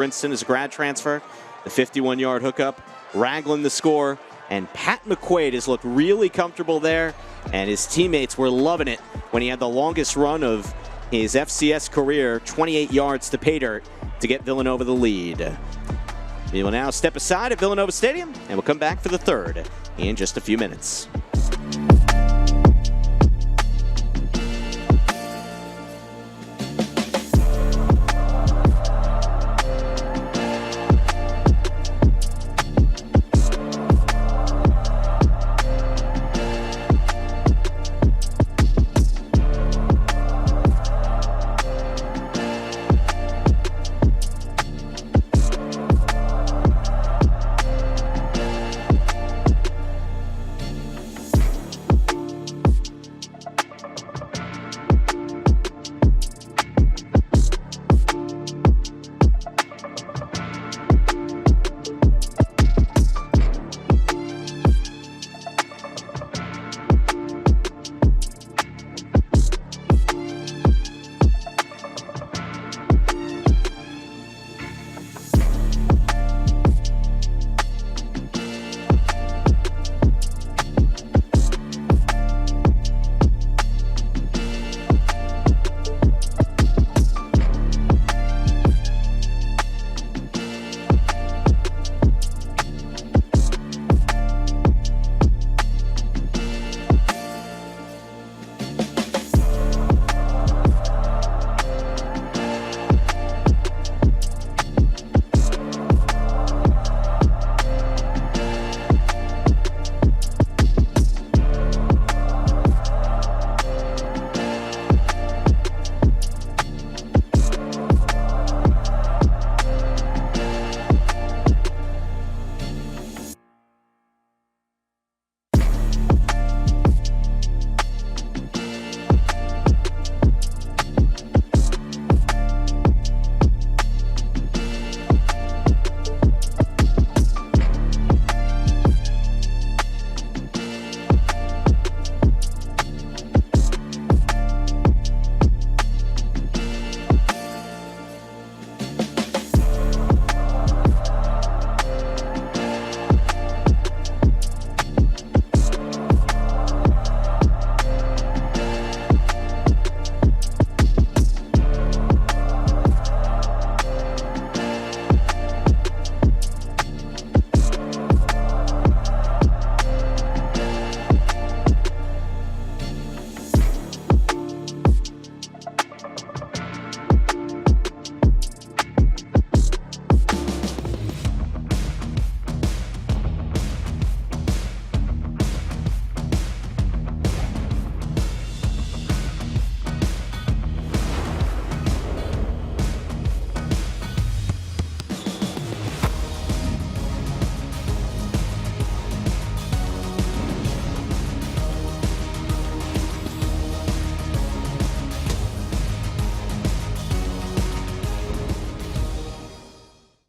Princeton is a grad transfer. The 51-yard hookup, Ragland the score, and Pat McQuaid has looked really comfortable there, and his teammates were loving it when he had the longest run of his FCS career, 28 yards to pay dirt to get Villanova the lead. We will now step aside at Villanova Stadium, and we'll come back for the third in just a few minutes.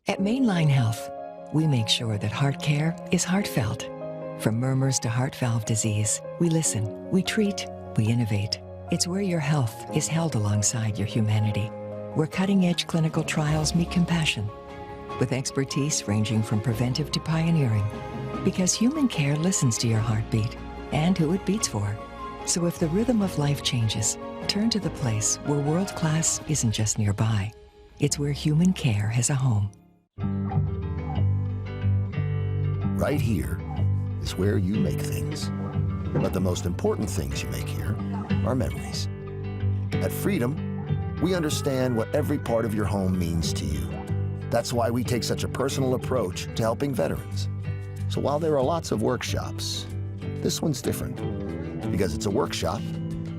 At Mainline Health, we make sure that heart care is heartfelt. From murmurs to heart valve disease, we listen, we treat, we innovate. It's where your health is held alongside your humanity, where cutting-edge clinical trials meet compassion, with expertise ranging from preventive to pioneering. Because human care listens to your heartbeat and who it beats for. So if the rhythm of life changes, turn to the place where world-class isn't just nearby. It's where human care has a home. Right here is where you make things. But the most important things you make here are memories. At Freedom, we understand what every part of your home means to you. That's why we take such a personal approach to helping veterans. So while there are lots of workshops, this one's different because it's a workshop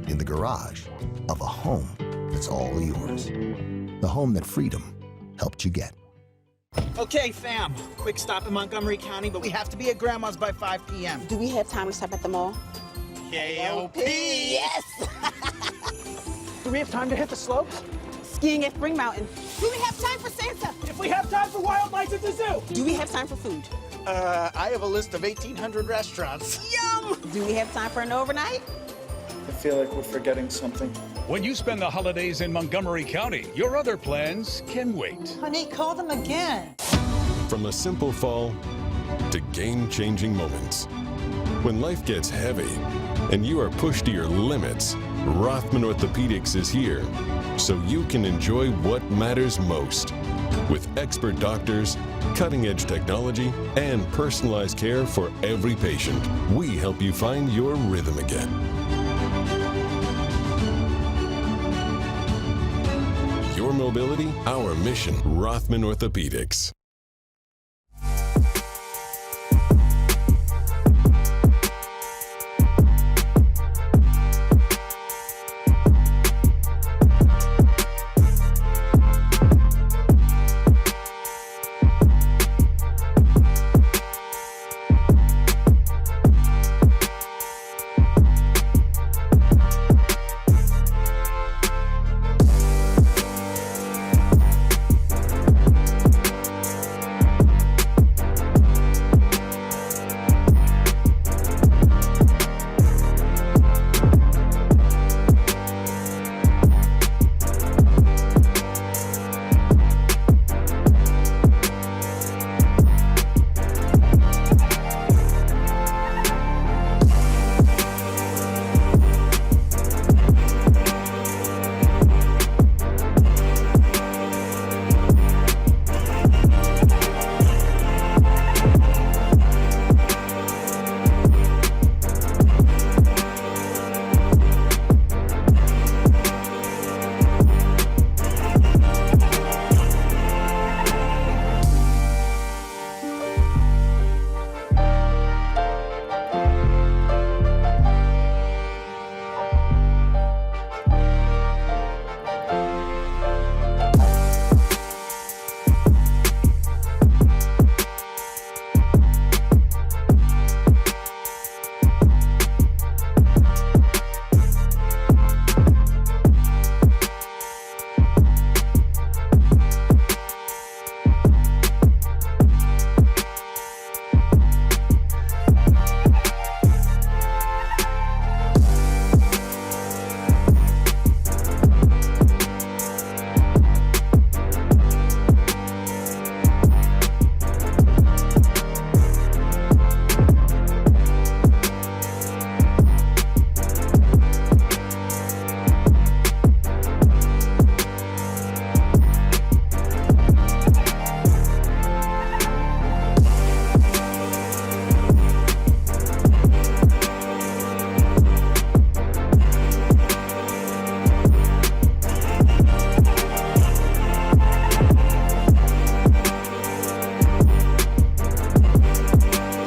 in the garage of a home that's all yours. The home that Freedom helped you get. Okay, fam. Quick stop in Montgomery County, but we have to be at Grandma's by 5 p.m. Do we have time to stop at the mall? KOP! Yes! Do we have time to hit the slopes? Skiing at Spring Mountain. Do we have time for Santa? If we have time for wildlife at the zoo! Do we have time for food? I have a list of 1,800 restaurants. Yum! Do we have time for an overnight? I feel like we're forgetting something. When you spend the holidays in Montgomery County, your other plans can wait. Honey, call them again. From a simple fall to game-changing moments. When life gets heavy and you are pushed to your limits, Rothman Orthopedics is here so you can enjoy what matters most. With expert doctors, cutting-edge technology, and personalized care for every patient, we help you find your rhythm again. Your mobility, our mission. Rothman Orthopedics.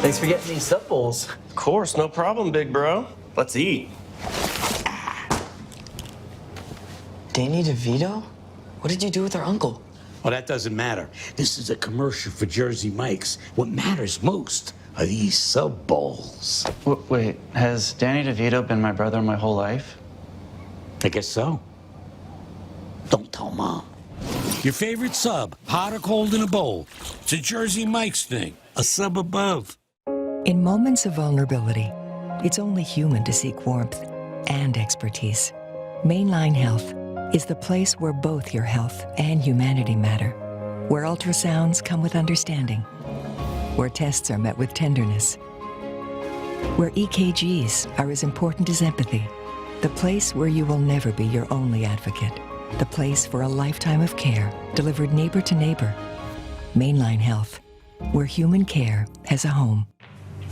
Thanks for getting these sub bowls. Of course, no problem, big bro. Let's eat. Danny DeVito? What did you do with our uncle? Well, that doesn't matter. This is a commercial for Jersey Mike's. What matters most are these sub bowls. Wait, has Danny DeVito been my brother my whole life? I guess so. Don't tell Mom. Your favorite sub, hot or cold in a bowl. It's a Jersey Mike's thing. A sub above. In moments of vulnerability, it's only human to seek warmth and expertise. Mainline Health is the place where both your health and humanity matter, where ultrasounds come with understanding, where tests are met with tenderness, where EKGs are as important as empathy, the place where you will never be your only advocate, the place for a lifetime of care delivered neighbor to neighbor. Mainline Health, where human care has a home.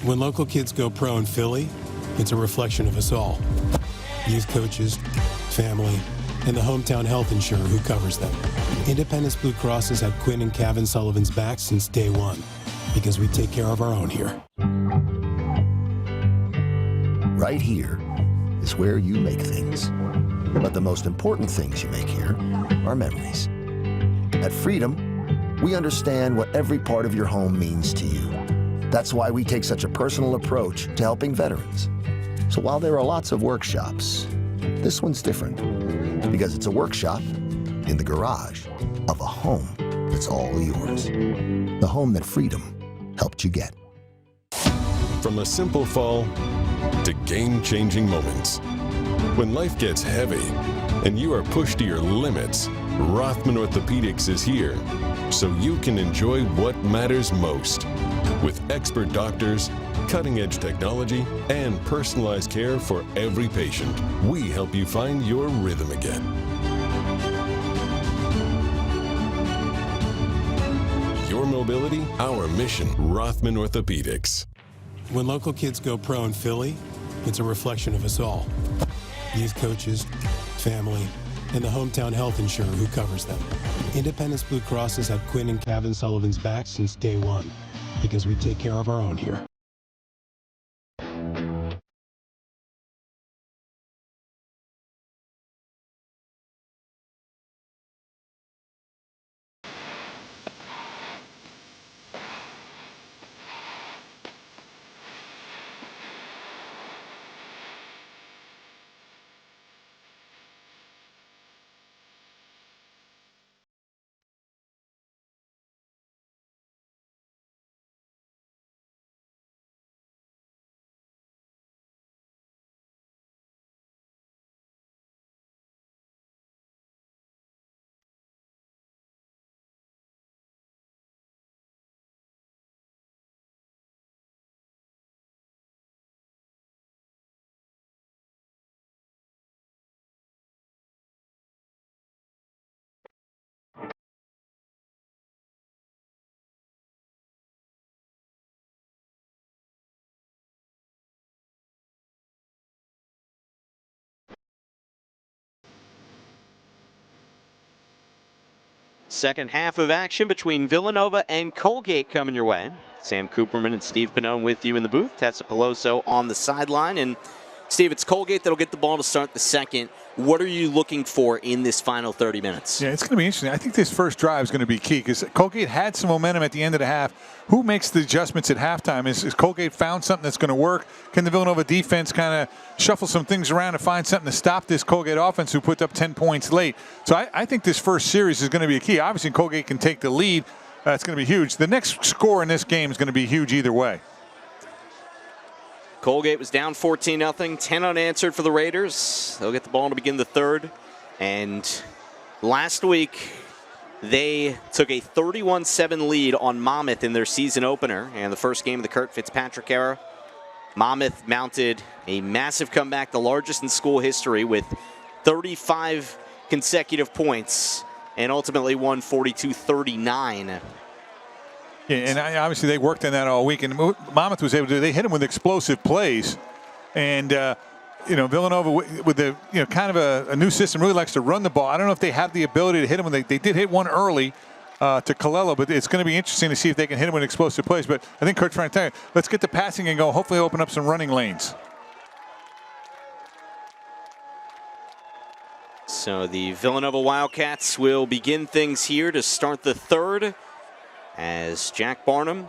When local kids go pro in Philly, it's a reflection of us all. Youth coaches, family, and the hometown health insurer who covers them. Independence Blue Cross has had Quinn and Kevin Sullivan's back since day one, because we take care of our own here. Right here is where you make things. But the most important things you make here are memories. At Freedom, we understand what every part of your home means to you. That's why we take such a personal approach to helping veterans. So while there are lots of workshops, this one's different because it's a workshop in the garage of a home that's all yours. The home that Freedom helped you get. From a simple fall to game-changing moments. When life gets heavy and you are pushed to your limits, Rothman Orthopedics is here so you can enjoy what matters most. With expert doctors, cutting-edge technology, and personalized care for every patient, we help you find your rhythm again. Your mobility, our mission. Rothman Orthopedics. When local kids go pro in Philly, it's a reflection of us all. Youth coaches, family, and the hometown health insurer who covers them. Independence Blue Cross has had Quinn and Kevin Sullivan's back since day one, because we take care of our own here. Second half of action between Villanova and Colgate coming your way. Sam Cooperman and Steve Pannone with you in the booth. Tessa Peloso on the sideline. And Steve, it's Colgate that'll get the ball to start the second. What are you looking for in this final 30 minutes? Yeah, it's going to be interesting. I think this first drive is going to be key because Colgate had some momentum at the end of the half. Who makes the adjustments at halftime? Is Colgate found something that's going to work? Can the Villanova defense kind of shuffle some things around and find something to stop this Colgate offense who put up 10 points late? So I think this first series is going to be a key. Obviously, Colgate can take the lead. That's going to be huge. The next score in this game is going to be huge either way. Colgate was down 14-0, 10 unanswered for the Raiders. They'll get the ball to begin the third. And last week, they took a 31-7 lead on Monmouth in their season opener. And the first game of the Kurt Fitzpatrick era, Monmouth mounted a massive comeback, the largest in school history, with 35 consecutive points, and ultimately won 42-39. Yeah, and obviously they worked on that all week, and Monmouth was able to. They hit him with explosive plays, and Villanova with the kind of a new system really likes to run the ball. I don't know if they have the ability to hit him. They did hit one early to Colello, but it's going to be interesting to see if they can hit him with explosive plays. But I think Kurt's trying to tell you, let's get the passing and go. Hopefully, open up some running lanes. So the Villanova Wildcats will begin things here to start the third, as Jack Barnum,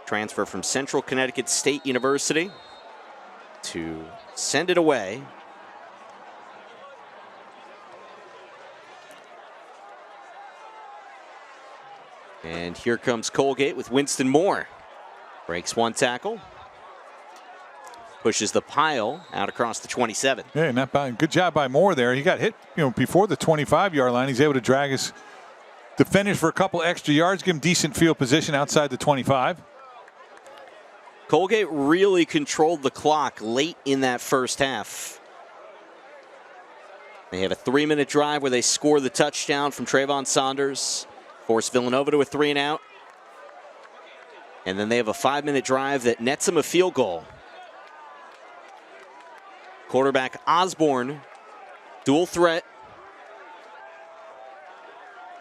transfer from Central Connecticut State University, to send it away. And here comes Colgate with Winston Moore. Breaks one tackle. Pushes the pile out across the 27. Yeah, not bad. Good job by Moore there. He got hit, before the 25-yard line. He's able to drag his defenders for a couple extra yards, give him decent field position outside the 25. Colgate really controlled the clock late in that first half. They have a 3-minute drive where they score the touchdown from Trayvon Saunders, force Villanova to a 3-and-out. And then they have a 5-minute drive that nets them a field goal. Quarterback Osborne, dual threat.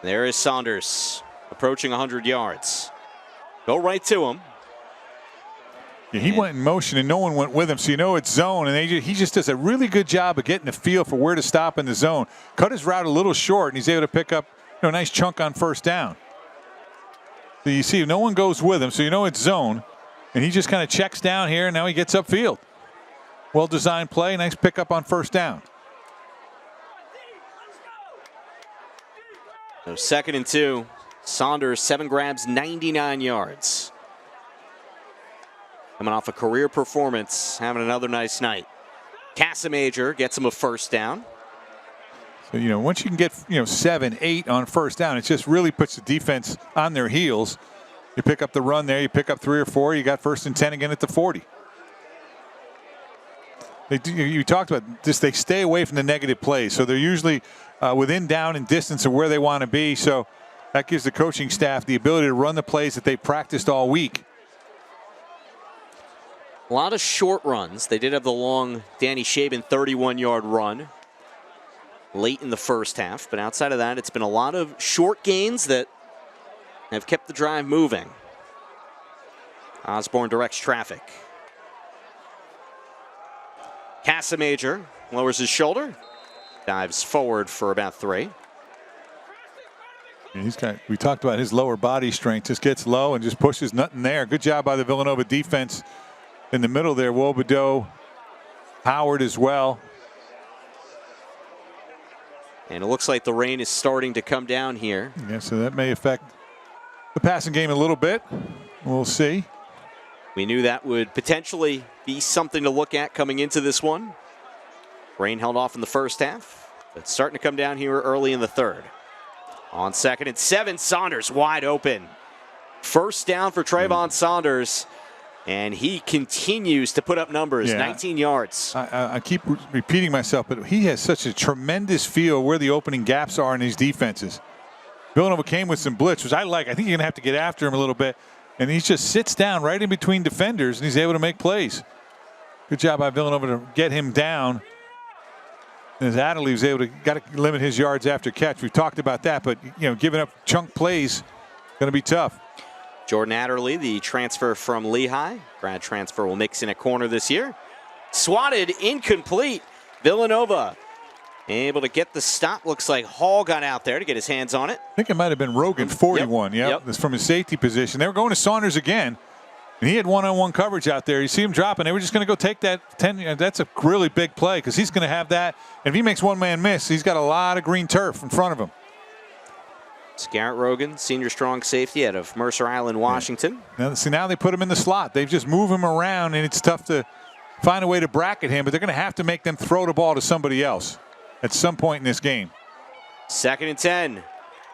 There is Saunders, approaching 100 yards. Go right to him. Yeah, he went in motion and no one went with him, so it's zone, and he just does a really good job of getting the feel for where to stop in the zone. Cut his route a little short, and he's able to pick up a nice chunk on first down. So you see, no one goes with him, so it's zone, and he just kind of checks down here, and now he gets upfield. Well-designed play, nice pickup on first down. So 2nd and 2. Saunders, 7 grabs, 99 yards. Coming off a career performance, having another nice night. Casamajor gets him a first down. So, once you can get, 7, 8 on first down, it just really puts the defense on their heels. You pick up the run there, you pick up 3 or 4, you got 1st and 10 again at the 40. You talked about this, they stay away from the negative plays. So they're usually within down and distance of where they want to be. So that gives the coaching staff the ability to run the plays that they practiced all week. A lot of short runs. They did have the long Danny Shaben 31-yard run late in the first half. But outside of that, it's been a lot of short gains that have kept the drive moving. Osborne directs traffic. Casamajor lowers his shoulder, dives forward for about 3. And we talked about his lower body strength, just gets low and just pushes nothing there. Good job by the Villanova defense in the middle there. Wobedeau, Howard as well. And it looks like the rain is starting to come down here. Yeah, so that may affect the passing game a little bit. We'll see. We knew that would potentially be something to look at coming into this one. Rain held off in the first half, but starting to come down here early in the third. On 2nd and 7, Saunders wide open. First down for Trayvon Saunders, and he continues to put up numbers, 19 yards. I keep repeating myself, but he has such a tremendous feel where the opening gaps are in these defenses. Villanova came with some blitz, which I like. I think you're going to have to get after him a little bit. And he just sits down right in between defenders, and he's able to make plays. Good job by Villanova to get him down. And as Adderley was able to limit his yards after catch. We've talked about that, but giving up chunk plays going to be tough. Jordan Adderley, the transfer from Lehigh, grad transfer, will mix in a corner this year. Swatted, incomplete. Villanova able to get the stop. Looks like Hall got out there to get his hands on it. I think it might have been Rogan, 41. Yep. That's from his safety position. They were going to Saunders again, and he had one-on-one coverage out there. You see him dropping. They were just going to go take that 10. That's a really big play because he's going to have that. And if he makes one-man miss, he's got a lot of green turf in front of him. It's Garrett Rogan, senior strong safety out of Mercer Island, Washington. Yeah. Now they put him in the slot. They've just moved him around, and it's tough to find a way to bracket him, but they're going to have to make them throw the ball to somebody else at some point in this game. 2nd and 10.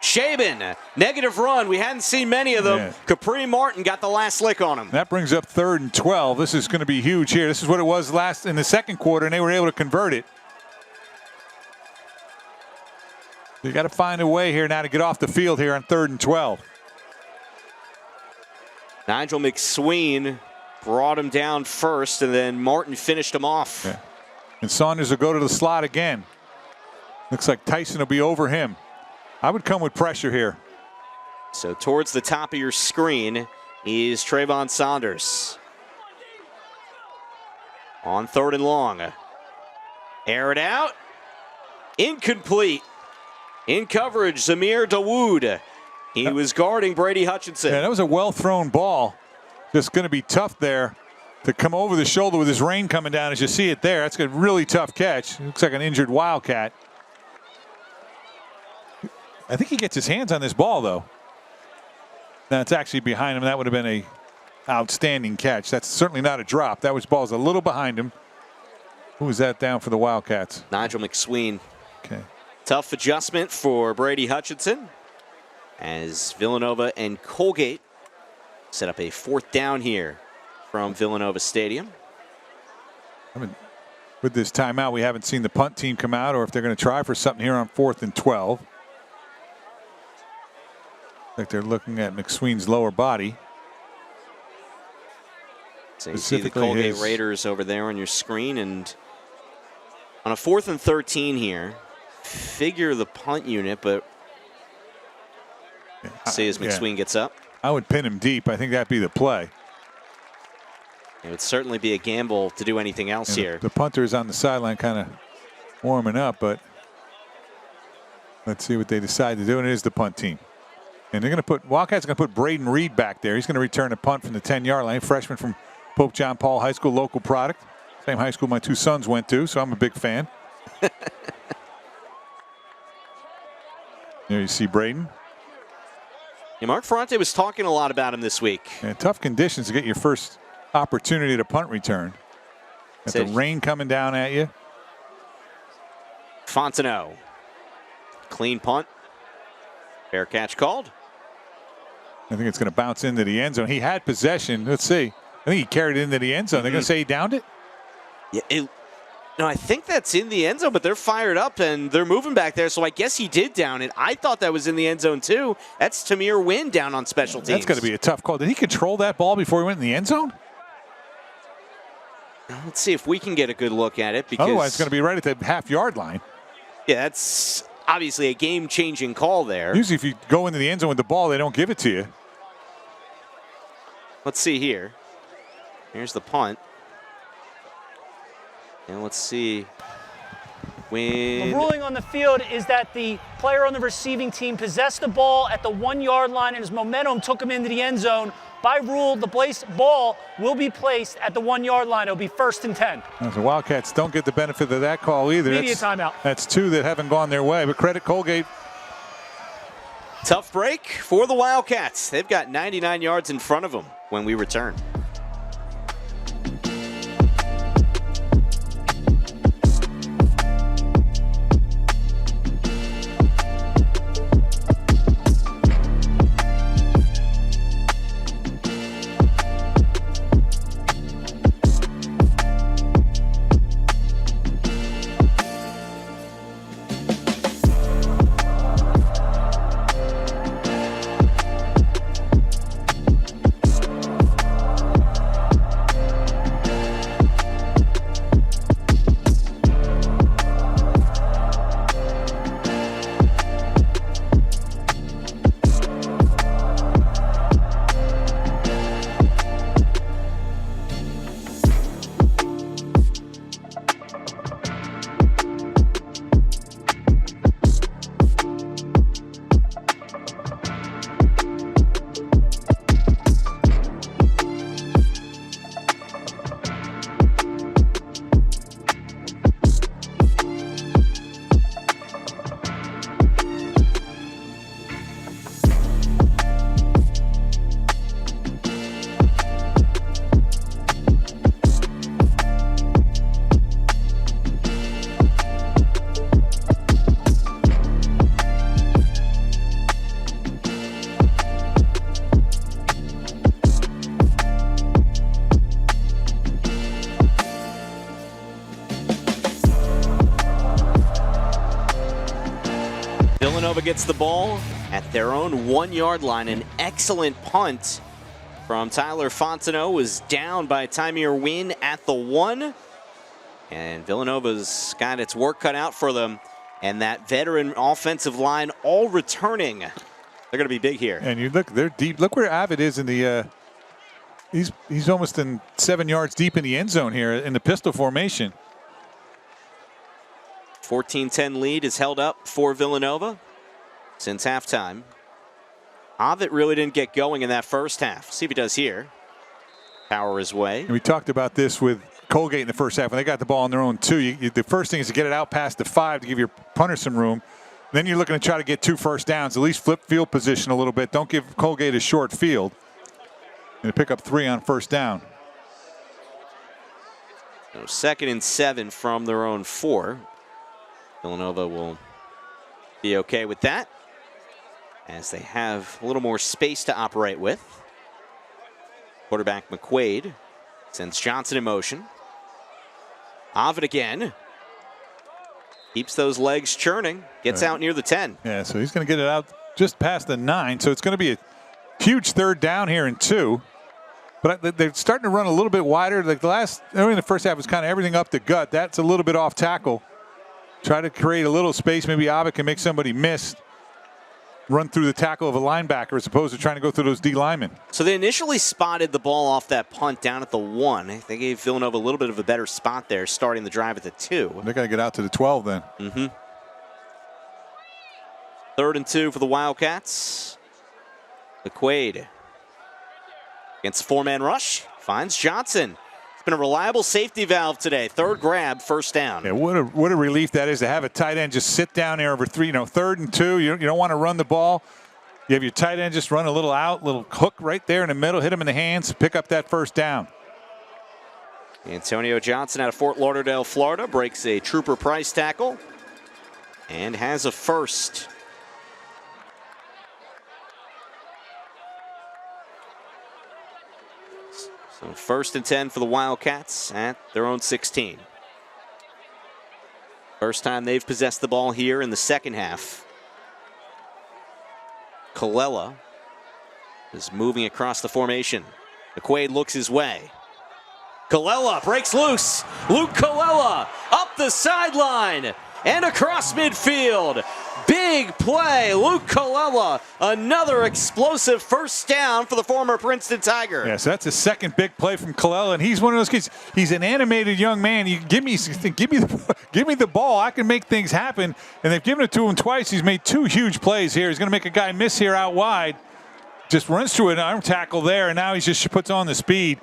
Shaben, negative run. We hadn't seen many of them. Yeah. Capri Martin got the last lick on him. That brings up 3rd and 12. This is going to be huge here. This is what it was last in the second quarter, and they were able to convert it. You got to find a way here now to get off the field here on 3rd and 12. Nigel McSween brought him down first, and then Martin finished him off. Yeah. And Saunders will go to the slot again. Looks like Tyson will be over him. I would come with pressure here. So towards the top of your screen is Trayvon Saunders. On 3rd and long. Air it out. Incomplete. In coverage, Zamir Dawood. He was guarding Brady Hutchinson. Yeah, that was a well-thrown ball. Just going to be tough there to come over the shoulder with his rain coming down as you see it there. That's a really tough catch. Looks like an injured Wildcat. I think he gets his hands on this ball, though. Now, it's actually behind him. That would have been a outstanding catch. That's certainly not a drop. That was ball's a little behind him. Who was that down for the Wildcats? Nigel McSween. Okay. Tough adjustment for Brady Hutchinson as Villanova and Colgate set up a 4th down here from Villanova Stadium. With this timeout, we haven't seen the punt team come out or if they're going to try for something here on 4th and 12. Like they're looking at McSween's lower body. So you see the Colgate Raiders over there on your screen, and on a 4th and 13 here, figure the punt unit, but see as McSween gets up. I would pin him deep. I think that'd be the play. It would certainly be a gamble to do anything else here. The punter is on the sideline kind of warming up, but let's see what they decide to do, and it is the punt team. And they're going to put, Wildcats are going to put Braden Reed back there. He's going to return a punt from the 10-yard line. Freshman from Pope John Paul High School, local product. Same high school my 2 sons went to, so I'm a big fan. There you see Braden. Yeah, Mark Ferrante was talking a lot about him this week. Yeah, tough conditions to get your first opportunity to punt return. Got the rain coming down at you. Fontenot clean punt. Fair catch called. I think it's going to bounce into the end zone. He had possession. Let's see. I think he carried it into the end zone. They're going to say he downed it? Yeah, no, I think that's in the end zone, but they're fired up and they're moving back there, so I guess he did down it. I thought that was in the end zone too. That's Tamir Wynn down on special teams. That's going to be a tough call. Did he control that ball before he went in the end zone? Let's see if we can get a good look at it. Because otherwise, it's going to be right at the half-yard line. Yeah, that's obviously a game-changing call there. Usually if you go into the end zone with the ball, they don't give it to you. Let's see here. Here's the punt. And let's see. The ruling on the field is that the player on the receiving team possessed the ball at the 1 yard line and his momentum took him into the end zone. By rule, the ball will be placed at the 1 yard line. It'll be 1st and 10. The Wildcats don't get the benefit of that call either. Immediate timeout. That's two that haven't gone their way, but credit Colgate. Tough break for the Wildcats. They've got 99 yards in front of them when we return. Villanova gets the ball at their own 1 yard line. An excellent punt from Tyler Fontenot was down by Tamir Wynn at the 1. And Villanova's got its work cut out for them. And that veteran offensive line all returning. They're going to be big here. And you look, they're deep. Look where Avid is in the. He's almost in 7 yards deep in the end zone here in the pistol formation. 14-10 lead is held up for Villanova since halftime. Ovitt really didn't get going in that first half. See if he does here. Power his way. And we talked about this with Colgate in the first half when they got the ball on their own too. The first thing is to get it out past the 5 to give your punter some room. Then you're looking to try to get 2 first downs, at least flip field position a little bit. Don't give Colgate a short field. And pick up 3 on first down. So 2nd and 7 from their own 4. Villanova will be okay with that as they have a little more space to operate with. Quarterback McQuaid sends Johnson in motion. Ovitt again. Keeps those legs churning. Gets out near the 10. Yeah, so he's going to get it out just past the 9. So it's going to be a huge 3rd down here in 2. But they're starting to run a little bit wider. Like in the first half was kind of everything up the gut. That's a little bit off tackle. Try to create a little space. Maybe Ovitt can make somebody miss. Run through the tackle of a linebacker as opposed to trying to go through those D linemen. So they initially spotted the ball off that punt down at the 1. They gave Villanova a little bit of a better spot there, starting the drive at the 2. They're going to get out to the 12 then. 3rd and 2 for the Wildcats. McQuaid against 4-man rush. Finds Johnson. It's been a reliable safety valve today. 3rd grab, 1st down. Yeah, what a relief that is to have a tight end just sit down there over 3. 3rd and 2. You don't want to run the ball. You have your tight end just run a little out, little hook right there in the middle, hit him in the hands, pick up that 1st down. Antonio Johnson out of Fort Lauderdale, Florida, breaks a Trooper Price tackle and has a 1st. So 1st and 10 for the Wildcats at their own 16. First time they've possessed the ball here in the second half. Colella is moving across the formation. McQuaid looks his way. Colella breaks loose. Luke Colella up the sideline and across midfield. Big play. Luke Colella, another explosive first down for the former Princeton Tiger. Yes, that's a second big play from Colella, and he's one of those kids. He's an animated young man. You give me the ball. I can make things happen. And they've given it to him twice. He's made 2 huge plays here. He's going to make a guy miss here out wide. Just runs through an arm tackle there, and now he just puts on the speed.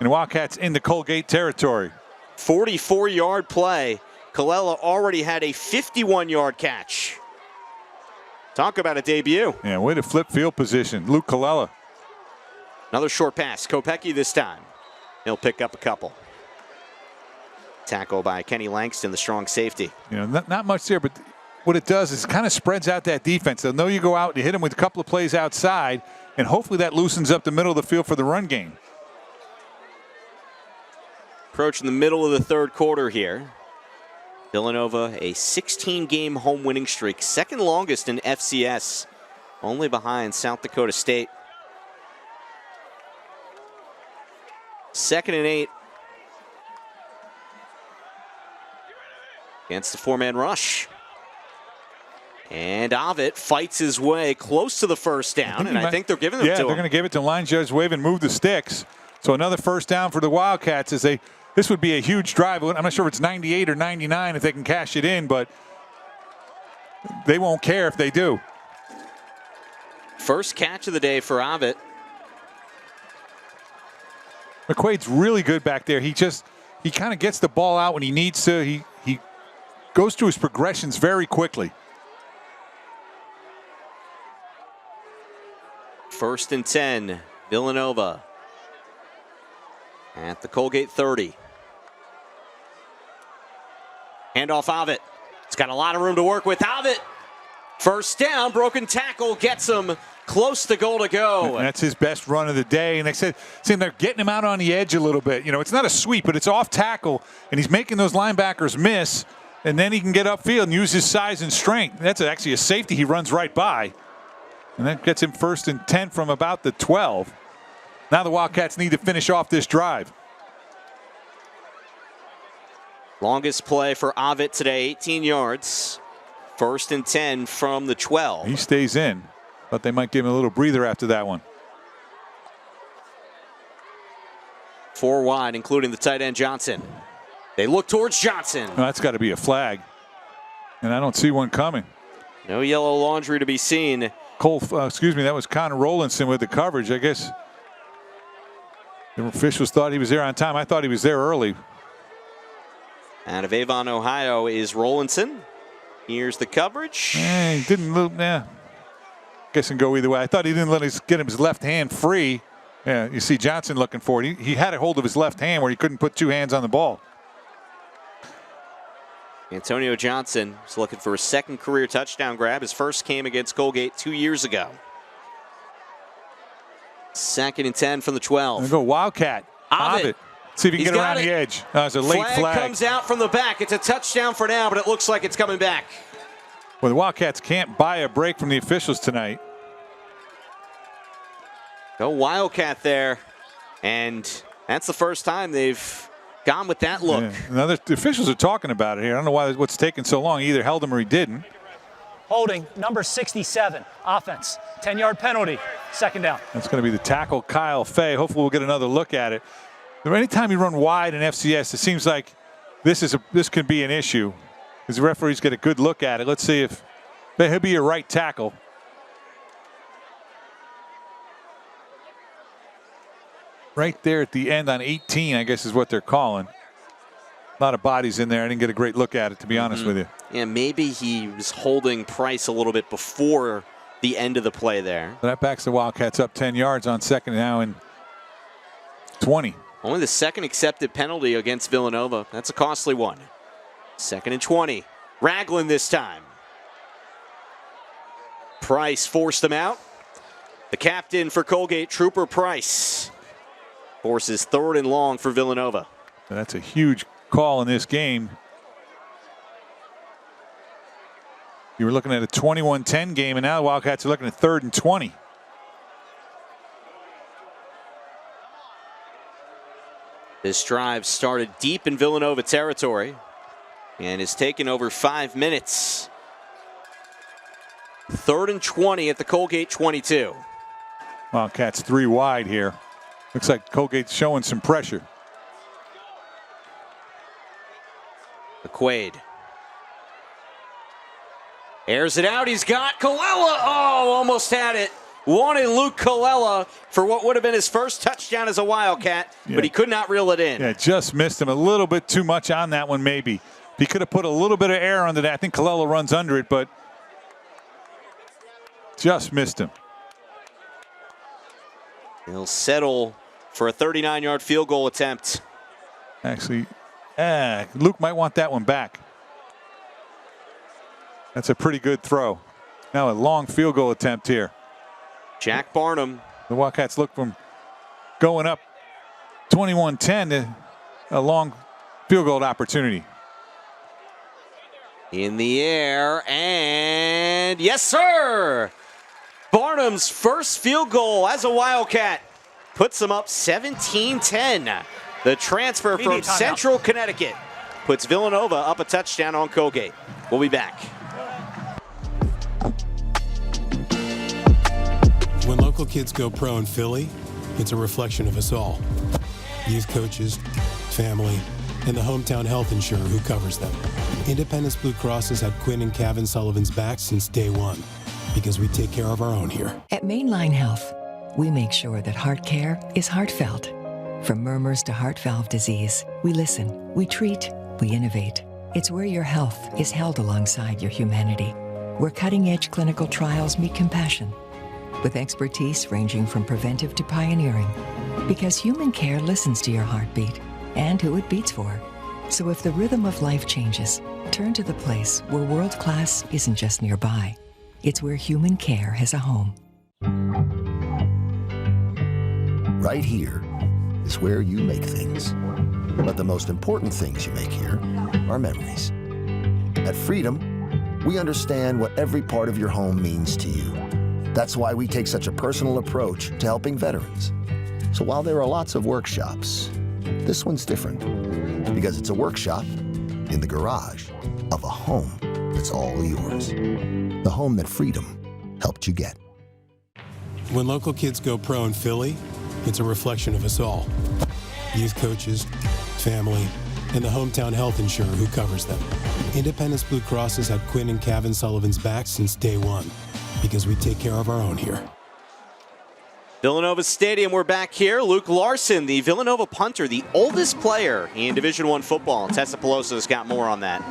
And the Wildcats in the Colgate territory. 44-yard play. Colella already had a 51-yard catch. Talk about a debut. Yeah, way to flip field position. Luke Colella. Another short pass. Kopecky this time. He'll pick up a couple. Tackle by Kenny Langston, the strong safety. You know, not much there, but what it does is it kind of spreads out that defense. They'll know you go out, you hit them with a couple of plays outside, and hopefully that loosens up the middle of the field for the run game. Approaching the middle of the third quarter here. Villanova, a 16-game home winning streak, second longest in FCS, only behind South Dakota State. 2nd and 8. Against the 4-man rush. And Ovitt fights his way close to the first down, and I think they're giving it to him. Yeah, they're going to give it to line judge Wave and move the sticks. So another first down for the Wildcats as this would be a huge drive. I'm not sure if it's 98 or 99 if they can cash it in, but they won't care if they do. First catch of the day for Ovitt. McQuaid's really good back there. He kind of gets the ball out when he needs to. He goes through his progressions very quickly. 1st and 10, Villanova at the Colgate 30. Handoff Ovitt. It's got a lot of room to work with. Ovitt, first down, broken tackle, gets him close to goal to go. And that's his best run of the day. And they said they're getting him out on the edge a little bit. You know, it's not a sweep, but it's off tackle, and he's making those linebackers miss, and then he can get upfield and use his size and strength. That's actually a safety he runs right by. And that gets him 1st and 10 from about the 12. Now the Wildcats need to finish off this drive. Longest play for Ovitt today, 18 yards. 1st and 10 from the 12. He stays in, but they might give him a little breather after that one. 4 wide, including the tight end Johnson. They look towards Johnson. Well, that's got to be a flag, and I don't see one coming. No yellow laundry to be seen. That was Connor Rowlandson with the coverage. I guess the officials thought he was there on time. I thought he was there early. Out of Avon, Ohio is Rowlandson. Here's the coverage. He didn't look. Guess can go either way. I thought he didn't get his left hand free. Yeah, you see Johnson looking for it. He had a hold of his left hand where he couldn't put 2 hands on the ball. Antonio Johnson is looking for a 2nd career touchdown grab. His first came against Colgate 2 years ago. 2nd and 10 from the 12. There go Wildcat. Ovitt. See if he can get around the edge. It's a late flag. Comes out from the back. It's a touchdown for now, but it looks like it's coming back. Well, the Wildcats can't buy a break from the officials tonight. Go Wildcat there. And that's the first time they've gone with that look. Yeah. Now the officials are talking about it here. I don't know what's taking so long. He either held him or he didn't. Holding number 67, offense. 10-yard penalty, 2nd down. That's going to be the tackle, Kyle Fay. Hopefully we'll get another look at it. Anytime you run wide in FCS, it seems like this could be an issue. Because the referees get a good look at it. Let's see if he'll be your right tackle. Right there at the end on 18, I guess is what they're calling. A lot of bodies in there. I didn't get a great look at it, to be honest with you. Yeah, maybe he was holding Price a little bit before the end of the play there. So that backs the Wildcats up 10 yards on 2nd now and 20. Only the 2nd accepted penalty against Villanova. That's a costly one. 2nd and 20. Ragland this time. Price forced them out. The captain for Colgate, Trooper Price. Forces 3rd and long for Villanova. That's a huge call in this game. You were looking at a 21-10 game, and now the Wildcats are looking at 3rd and 20. This drive started deep in Villanova territory and has taken over 5 minutes. 3rd and 20 at the Colgate 22. Wildcats 3 wide here. Looks like Colgate's showing some pressure. McQuaid airs it out. He's got Colella. Oh, almost had it. Wanted Luke Colella for what would have been his first touchdown as a Wildcat, but he could not reel it in. Yeah, just missed him a little bit too much on that one, maybe. He could have put a little bit of air under that. I think Colella runs under it, but just missed him. He'll settle for a 39-yard field goal attempt. Actually, Luke might want that one back. That's a pretty good throw. Now a long field goal attempt here. Jack Barnum. The Wildcats look from going up 21-10 to a long field goal opportunity. In the air, and yes, sir! Barnum's first field goal as a Wildcat puts them up 17-10. The transfer from Central Connecticut puts Villanova up a touchdown on Colgate. We'll be back. When local kids go pro in Philly, it's a reflection of us all. Youth coaches, family, and the hometown health insurer who covers them. Independence Blue Cross has had Quinn and Kevin Sullivan's back since day one, because we take care of our own here. At Mainline Health, we make sure that heart care is heartfelt. From murmurs to heart valve disease, we listen, we treat, we innovate. It's where your health is held alongside your humanity, where cutting-edge clinical trials meet compassion, with expertise ranging from preventive to pioneering. Because human care listens to your heartbeat and who it beats for. So if the rhythm of life changes, turn to the place where world-class isn't just nearby. It's where human care has a home. Right here is where you make things. But the most important things you make here are memories. At Freedom, we understand what every part of your home means to you. That's why we take such a personal approach to helping veterans. So while there are lots of workshops, this one's different because it's a workshop in the garage of a home that's all yours. The home that Freedom helped you get. When local kids go pro in Philly, it's a reflection of us all. Youth coaches, family, and the hometown health insurer who covers them. Independence Blue Cross has had Quinn and Kevin Sullivan's back since day one, because we take care of our own here. Villanova Stadium, we're back here. Luke Larson, the Villanova punter, the oldest player in Division I football. Tessa Pelosa's got more on that.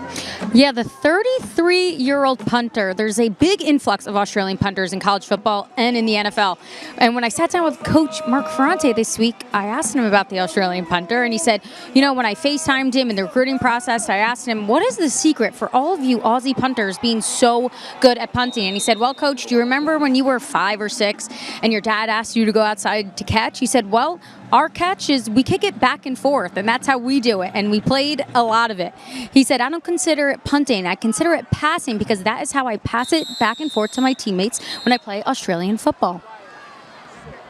Yeah, the 33-year-old punter. There's a big influx of Australian punters in college football and in the NFL. And when I sat down with Coach Mark Ferrante this week, I asked him about the Australian punter, and he said, you know, when I FaceTimed him in the recruiting process, I asked him, what is the secret for all of you Aussie punters being so good at punting? And he said, well, Coach, do you remember when you were 5 or 6 and your dad asked you to go outside to catch? He said, well, our catch is we kick it back and forth, and that's how we do it, and we played a lot of it. He said, I don't consider it punting, I consider it passing, because that is how I pass it back and forth to my teammates when I play Australian football.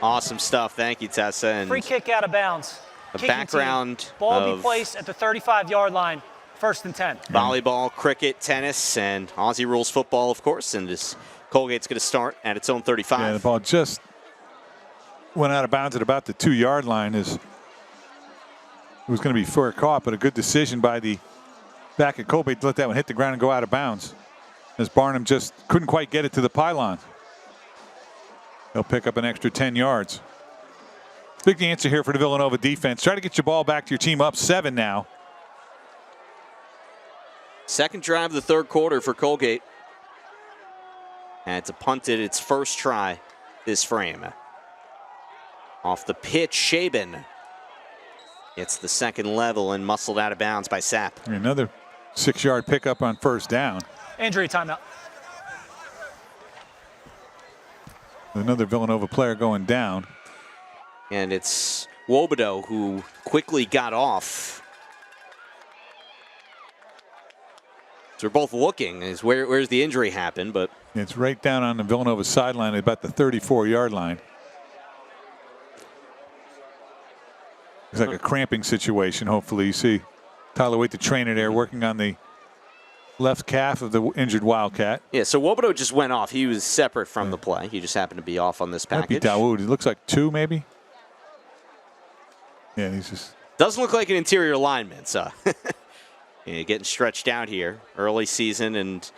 Awesome stuff. Thank you, Tessa. And free kick out of bounds. The Kicking background team. Ball of be placed at the 35-yard line, 1st and 10. Volleyball, cricket, tennis, and Aussie rules football, of course, and this Colgate's going to start at its own 35. Yeah, the ball just went out of bounds at about the 2-yard line. It was going to be fair caught, but a good decision by the back at Colgate to let that one hit the ground and go out of bounds, as Barnum just couldn't quite get it to the pylon. They'll pick up an extra 10 yards. Big answer here for the Villanova defense. Try to get your ball back to your team, up 7 now. Second drive of the third quarter for Colgate. And it's a punted its first try this frame. Off the pitch, Shaban gets the second level and muscled out of bounds by Sapp. Another 6-yard pickup on first down. Injury timeout. Another Villanova player going down. And it's Wobodeau, who quickly got off. So we're both looking is where's the injury happened, but it's right down on the Villanova sideline at about the 34-yard line. It's like a cramping situation. Hopefully you see Tyler Waite, the trainer there, working on the left calf of the injured Wildcat. Yeah, so Wobodeau just went off. He was separate from the play. He just happened to be off on this package. Might be Dawood. It looks like 2 maybe. Yeah, he's just... Doesn't look like an interior lineman, so... Yeah, getting stretched out here, early season, and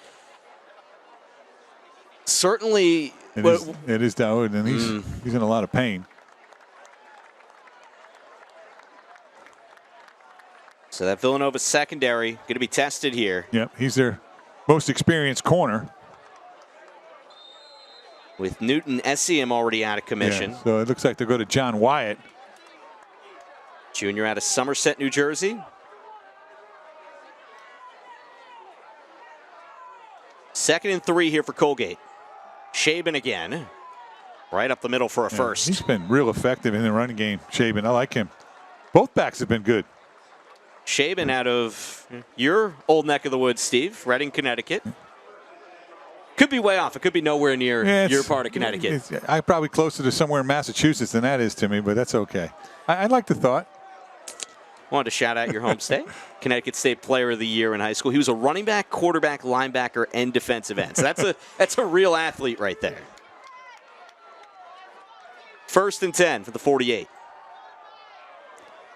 certainly... It is Dawood, and he's in a lot of pain. So that Villanova secondary going to be tested here. Yep, he's their most experienced corner. With Newton Essiem already out of commission. Yeah, so it looks like they'll go to John Wyatt. Junior out of Somerset, New Jersey. Second and 3 here for Colgate. Shaban again. Right up the middle for a first. He's been real effective in the running game, Shaban. I like him. Both backs have been good. Shaban out of your old neck of the woods, Steve, Reading, Connecticut. Could be way off. It could be nowhere near your part of Connecticut. I'm probably closer to somewhere in Massachusetts than that is to me, but that's okay. I like the thought. Wanted to shout out your home state. Connecticut State Player of the Year in high school. He was a running back, quarterback, linebacker, and defensive end. So that's a real athlete right there. First and 10 for the 48.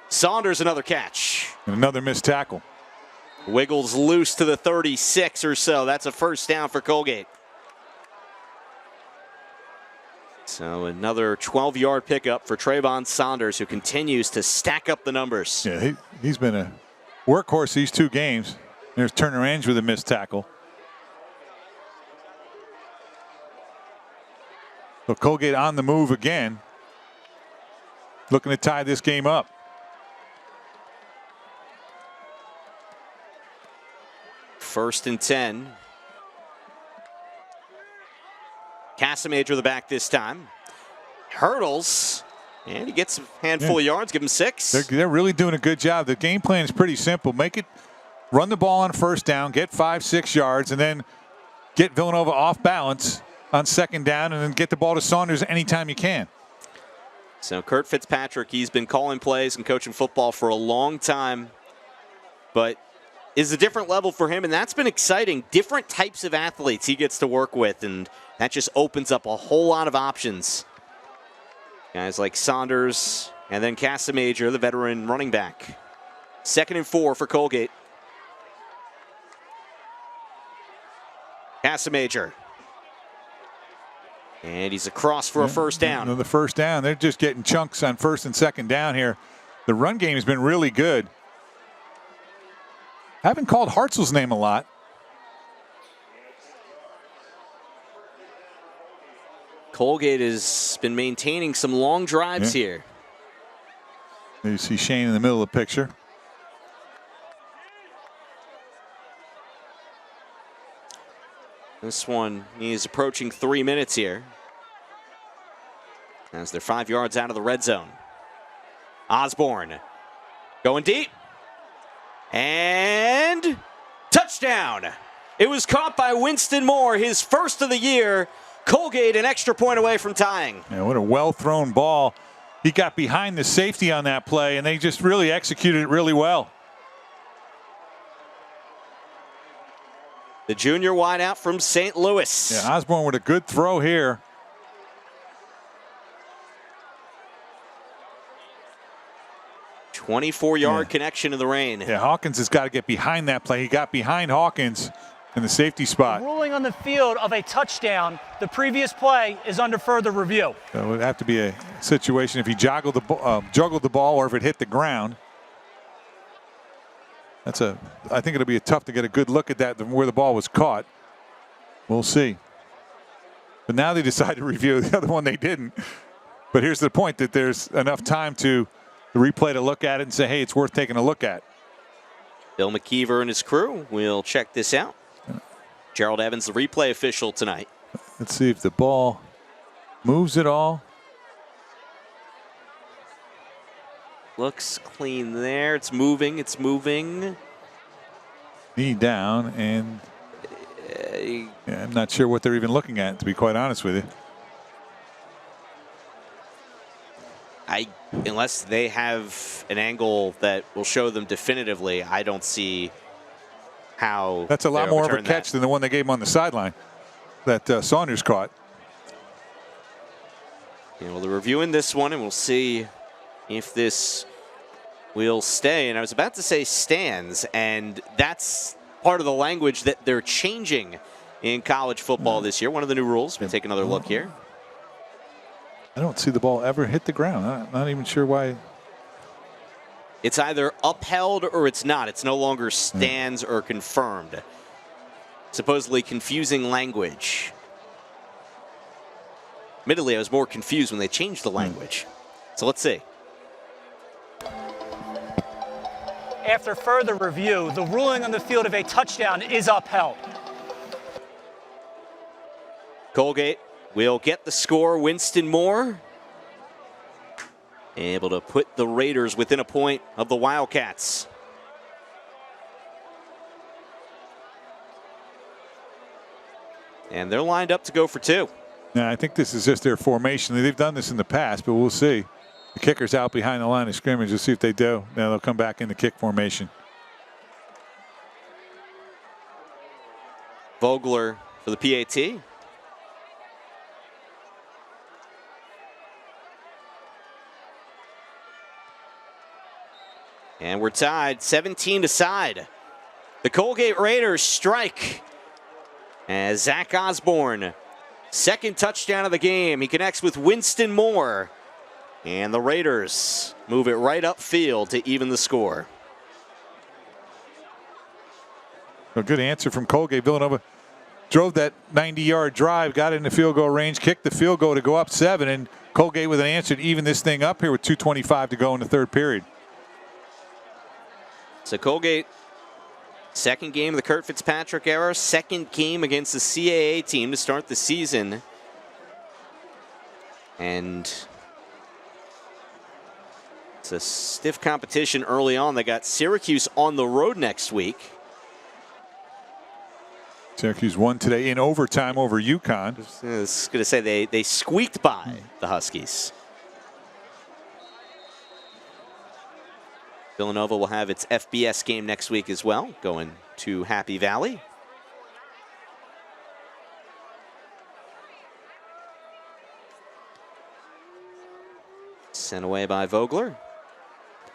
Saunders, another catch. And another missed tackle. Wiggles loose to the 36 or so. That's a first down for Colgate. So another 12-yard pickup for Trayvon Saunders, who continues to stack up the numbers. Yeah, he's been a workhorse these 2 games. There's Turner Ainge with a missed tackle. So Colgate on the move again, looking to tie this game up. First and 10. Casamager the back this time. Hurdles, and he gets a handful of yards, give him 6. They're really doing a good job. The game plan is pretty simple. Run the ball on first down, get 5-6 yards, and then get Villanova off balance on second down, and then get the ball to Saunders anytime you can. So Kurt Fitzpatrick, he's been calling plays and coaching football for a long time, but is a different level for him, and that's been exciting. Different types of athletes he gets to work with, and that just opens up a whole lot of options. Guys like Saunders and then Casamager, the veteran running back. Second and 4 for Colgate. Casamager. And he's across for a first down. Another first down. They're just getting chunks on first and second down here. The run game has been really good. Haven't called Hartzell's name a lot. Colgate has been maintaining some long drives here. You see Shane in the middle of the picture. This one is approaching 3 minutes here, as they're 5 yards out of the red zone. Osborne going deep. And touchdown. It was caught by Winston Moore, his first of the year. Colgate an extra point away from tying. Yeah, what a well-thrown ball. He got behind the safety on that play, and they just really executed it really well. The junior wideout from St. Louis. Yeah, Osborne with a good throw here. A 24-yard connection in the rain. Yeah, Hawkins has got to get behind that play. He got behind Hawkins in the safety spot. Ruling on the field of a touchdown. The previous play is under further review. So it would have to be a situation if he juggled the ball or if it hit the ground. I think it'll be tough to get a good look at that where the ball was caught. We'll see. But now they decide to review the other one. They didn't. But here's the point, that there's enough time to the replay to look at it and say, hey, it's worth taking a look at. Bill McKeever and his crew will check this out. Gerald Evans, the replay official tonight. Let's see if the ball moves at all. Looks clean there. It's moving. It's moving. Knee down, and I'm not sure what they're even looking at, to be quite honest with you. Unless they have an angle that will show them definitively, I don't see how. That's a lot more of a catch than the one they gave him on the sideline that Saunders caught. Yeah, well, they're reviewing this one, and we'll see if this will stay. And I was about to say stands, and that's part of the language that they're changing in college football this year. One of the new rules. We'll take another look here. I don't see the ball ever hit the ground. I'm not even sure why. It's either upheld or it's not. It's no longer stands or confirmed. Supposedly confusing language. Admittedly, I was more confused when they changed the language. So let's see. After further review, the ruling on the field of a touchdown is upheld. Colgate will get the score. Winston Moore able to put the Raiders within a point of the Wildcats. And they're lined up to go for two. Yeah, I think this is just their formation. They've done this in the past, but we'll see. The kicker's out behind the line of scrimmage. We'll see if they do. Now they'll come back in the kick formation. Vogler for the PAT. And we're tied 17 aside. The Colgate Raiders strike as Zach Osborne, second touchdown of the game. He connects with Winston Moore. And the Raiders move it right upfield to even the score. A good answer from Colgate. Villanova drove that 90-yard drive, got in the field goal range, kicked the field goal to go up 7, and Colgate with an answer to even this thing up here with 2:25 to go in the third period. So Colgate, second game of the Kurt Fitzpatrick era, second game against the CAA team to start the season. And it's a stiff competition early on. They got Syracuse on the road next week. Syracuse won today in overtime over UConn. I was going to say they squeaked by the Huskies. Villanova will have its FBS game next week as well, going to Happy Valley. Sent away by Vogler.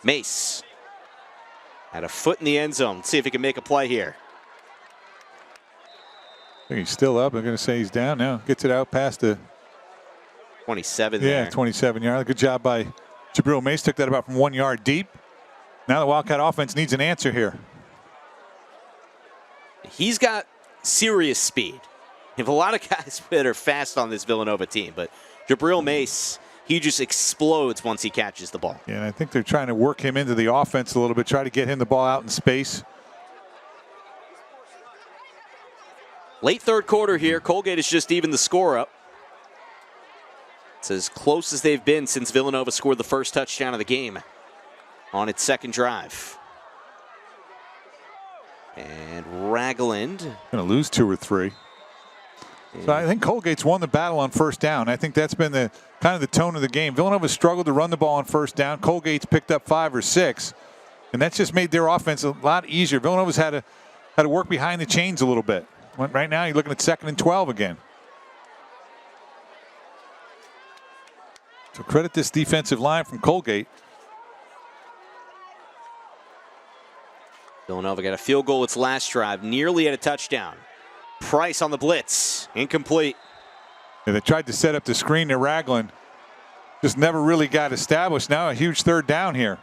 Mace had a foot in the end zone. Let's see if he can make a play here. I think he's still up. I'm going to say he's down now. Gets it out past the 27 there. Yeah, 27-yard. Good job by Jabril Mace. Took that about from 1 yard deep. Now the Wildcat offense needs an answer here. He's got serious speed. You have a lot of guys that are fast on this Villanova team, but Jabril Mace, he just explodes once he catches the ball. Yeah, and I think they're trying to work him into the offense a little bit, try to get him the ball out in space. Late third quarter here, Colgate has just evened the score up. It's as close as they've been since Villanova scored the first touchdown of the game on its second drive. And Ragland going to lose 2 or 3. So I think Colgate's won the battle on first down. I think that's been the kind of the tone of the game. Villanova struggled to run the ball on first down. Colgate's picked up 5 or 6, and that's just made their offense a lot easier. Villanova's had to work behind the chains a little bit. Right now, you're looking at 2nd and 12 again. So credit this defensive line from Colgate. Villanova got a field goal its last drive, nearly at a touchdown. Price on the blitz, incomplete. Yeah, they tried to set up the screen to Ragland. Just never really got established. Now a huge third down here.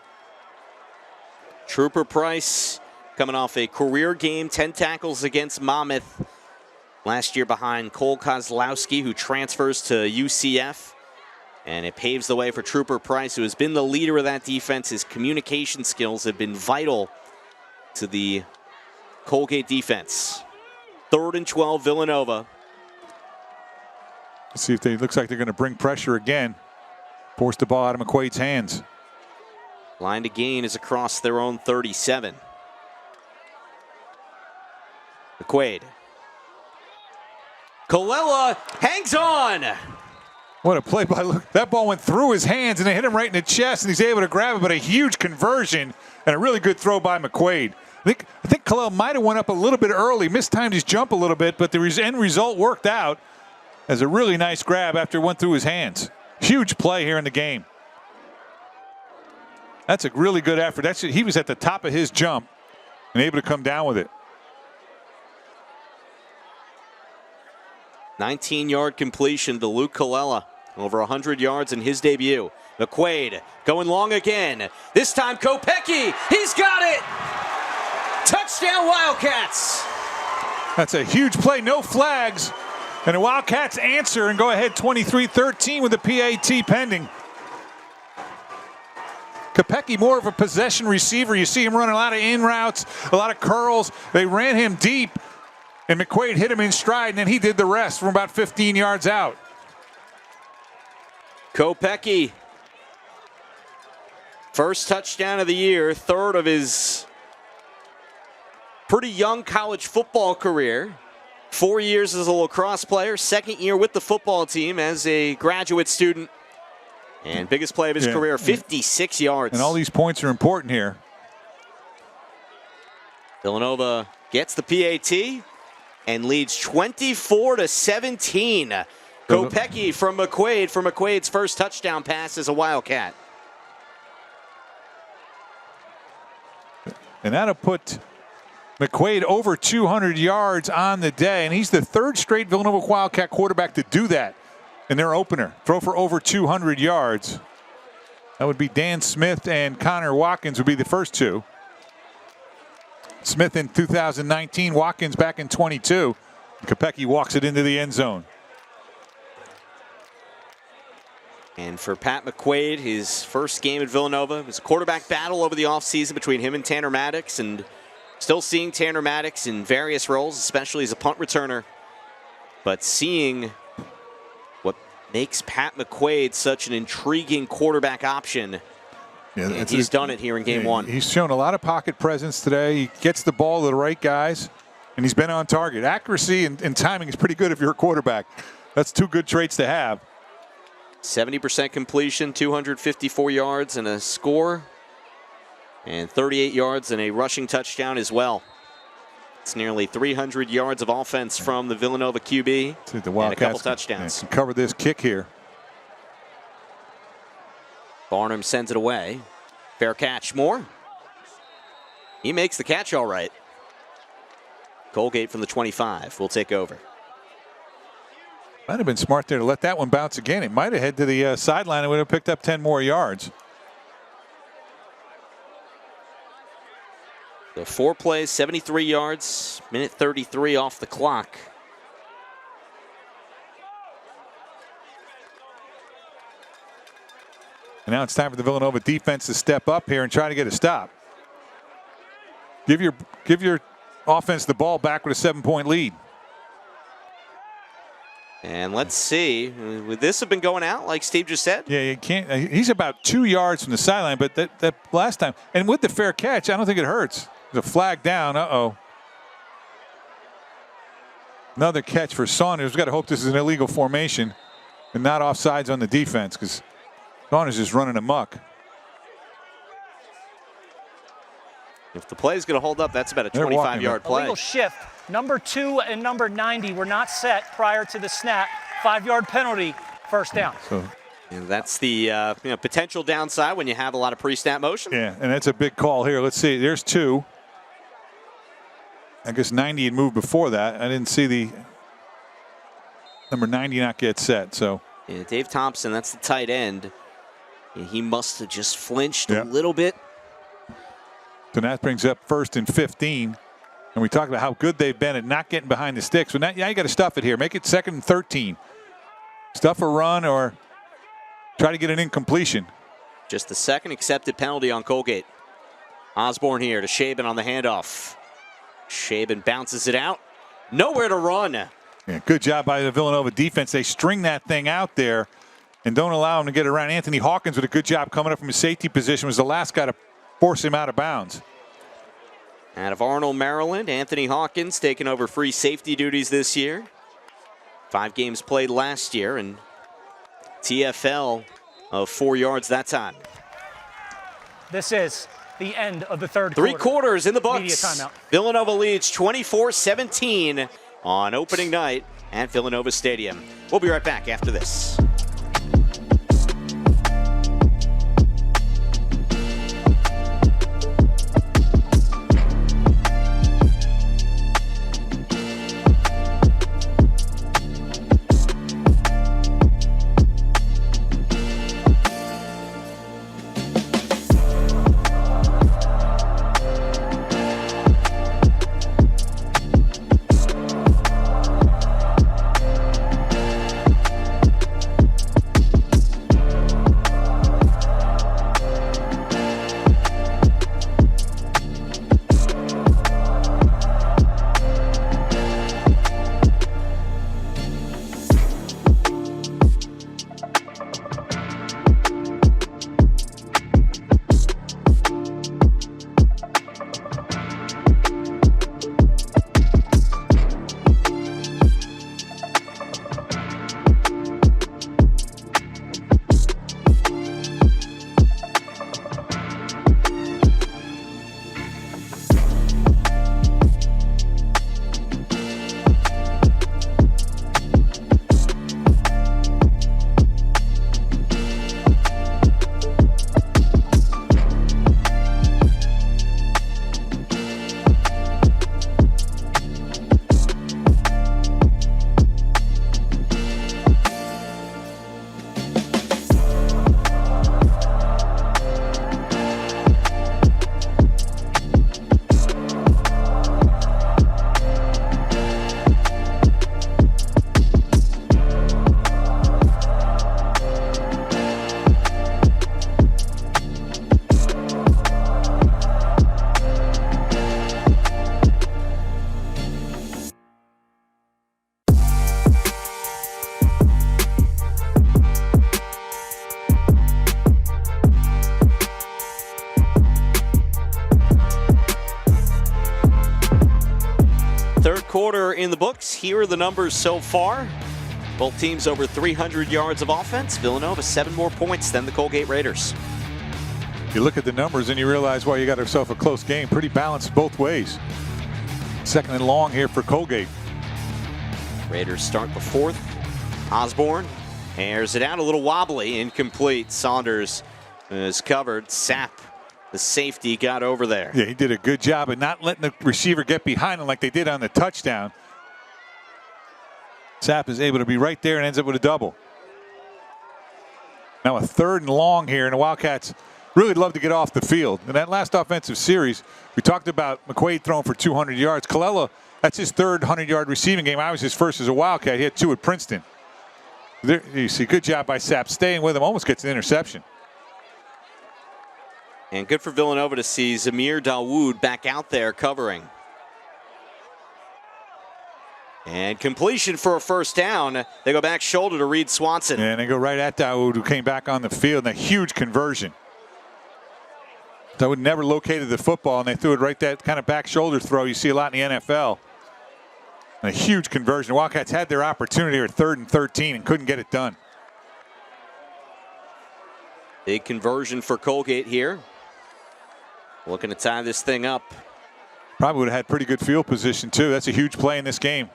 Trooper Price coming off a career game, 10 tackles against Monmouth last year behind Cole Kozlowski, who transfers to UCF. And it paves the way for Trooper Price, who has been the leader of that defense. His communication skills have been vital to the Colgate defense. 3rd and 12, Villanova. Let's see if looks like they're going to bring pressure again. Force the ball out of McQuaid's hands. Line to gain is across their own 37. McQuaid. Colella hangs on. What a play by Luke. That ball went through his hands and it hit him right in the chest, and he's able to grab it, but a huge conversion and a really good throw by McQuaid. I think Colella might have went up a little bit early, mistimed his jump a little bit, but the end result worked out as a really nice grab after it went through his hands. Huge play here in the game. That's a really good effort. He was at the top of his jump and able to come down with it. 19-yard completion to Luke Colella. Over 100 yards in his debut. McQuaid going long again. This time Kopecky. He's got it. Touchdown Wildcats. That's a huge play. No flags. And the Wildcats answer and go ahead 23-13 with the PAT pending. Kopecky, more of a possession receiver. You see him running a lot of in routes, a lot of curls. They ran him deep, and McQuaid hit him in stride, and then he did the rest from about 15 yards out. Kopecky, first touchdown of the year, third of his pretty young college football career. 4 years as a lacrosse player, second year with the football team as a graduate student. And biggest play of his career, 56 yards. And all these points are important here. Villanova gets the PAT and leads 24-17. Kopecky from McQuaid for McQuaid's first touchdown pass as a Wildcat. And that'll put McQuaid over 200 yards on the day, and he's the third straight Villanova Wildcat quarterback to do that in their opener. Throw for over 200 yards. That would be Dan Smith and Connor Watkins would be the first two. Smith in 2019, Watkins back in 22. Kopecky walks it into the end zone. And for Pat McQuaid, his first game at Villanova, it was a quarterback battle over the offseason between him and Tanner Maddox, and still seeing Tanner Maddox in various roles, especially as a punt returner. But seeing what makes Pat McQuaid such an intriguing quarterback option, and he's done it here in game one. He's shown a lot of pocket presence today. He gets the ball to the right guys, and he's been on target. Accuracy and timing is pretty good if you're a quarterback. That's two good traits to have. 70% completion, 254 yards and a score, and 38 yards and a rushing touchdown as well. It's nearly 300 yards of offense from the Villanova QB the and a couple touchdowns. Can cover this kick here. Barnum sends it away. Fair catch, Moore. He makes the catch all right. Colgate from the 25 will take over. Might have been smart there to let that one bounce again. It might have headed to the sideline and would have picked up 10 more yards. So 4 plays, 73 yards, minute 33 off the clock. And now it's time for the Villanova defense to step up here and try to get a stop. Give your offense the ball back with a 7-point lead. And let's see, would this have been going out like Steve just said? Yeah, you can't. He's about 2 yards from the sideline, but that last time, and with the fair catch, I don't think it hurts. There's a flag down. Uh-oh. Another catch for Saunders. We've got to hope this is an illegal formation and not offsides on the defense, because Saunders is running amok. If the play is going to hold up, that's about a 25-yard play. Illegal shift. Number 2 and number 90 were not set prior to the snap. 5-yard penalty, first down. So, and that's the potential downside when you have a lot of pre-snap motion. Yeah, and that's a big call here. Let's see. There's 2. I guess 90 had moved before that. I didn't see the number 90 not get set. So yeah, Dave Thompson, that's the tight end. He must have just flinched a little bit. So that brings up 1st and 15. And we talked about how good they've been at not getting behind the sticks. So now you got to stuff it here. Make it 2nd and 13. Stuff a run or try to get an incompletion. Just the second accepted penalty on Colgate. Osborne here to Shaban on the handoff. Shaban bounces it out. Nowhere to run. Yeah, good job by the Villanova defense. They string that thing out there. and don't allow him to get around. Anthony Hawkins with a good job coming up from his safety position was the last guy to force him out of bounds. Out of Arnold, Maryland, Anthony Hawkins taking over free safety duties this year. 5 games played last year, and TFL of 4 yards that time. This is the end of the third quarter. 3 quarters in the books. Media timeout. Villanova leads 24-17 on opening night at Villanova Stadium. We'll be right back after this. Quarter in the books. Here are the numbers so far. Both teams over 300 yards of offense. Villanova 7 more points than the Colgate Raiders. You look at the numbers and you realize why you got yourself a close game. Pretty balanced both ways. 2nd and long here for Colgate. Raiders start the 4th. Osborne airs it out, a little wobbly, incomplete. Saunders is covered. Sapp, the safety, got over there. Yeah, he did a good job of not letting the receiver get behind him like they did on the touchdown. Sapp is able to be right there and ends up with a double. Now a 3rd and long here, and the Wildcats really love to get off the field. In that last offensive series, we talked about McQuaid throwing for 200 yards. Colella, that's his 3rd 100-yard receiving game. I was his first as a Wildcat. He had 2 at Princeton. There, you see, good job by Sapp staying with him. Almost gets an interception. And good for Villanova to see Zamir Dawood back out there covering. And completion for a first down. They go back shoulder to Reed Swanson. And they go right at Dawood, who came back on the field, and a huge conversion. Dawood never located the football, and they threw it right that kind of back shoulder throw you see a lot in the NFL. And a huge conversion. The Wildcats had their opportunity at 3rd and 13 and couldn't get it done. Big conversion for Colgate here. Looking to tie this thing up. Probably would have had pretty good field position, too. That's a huge play in this game.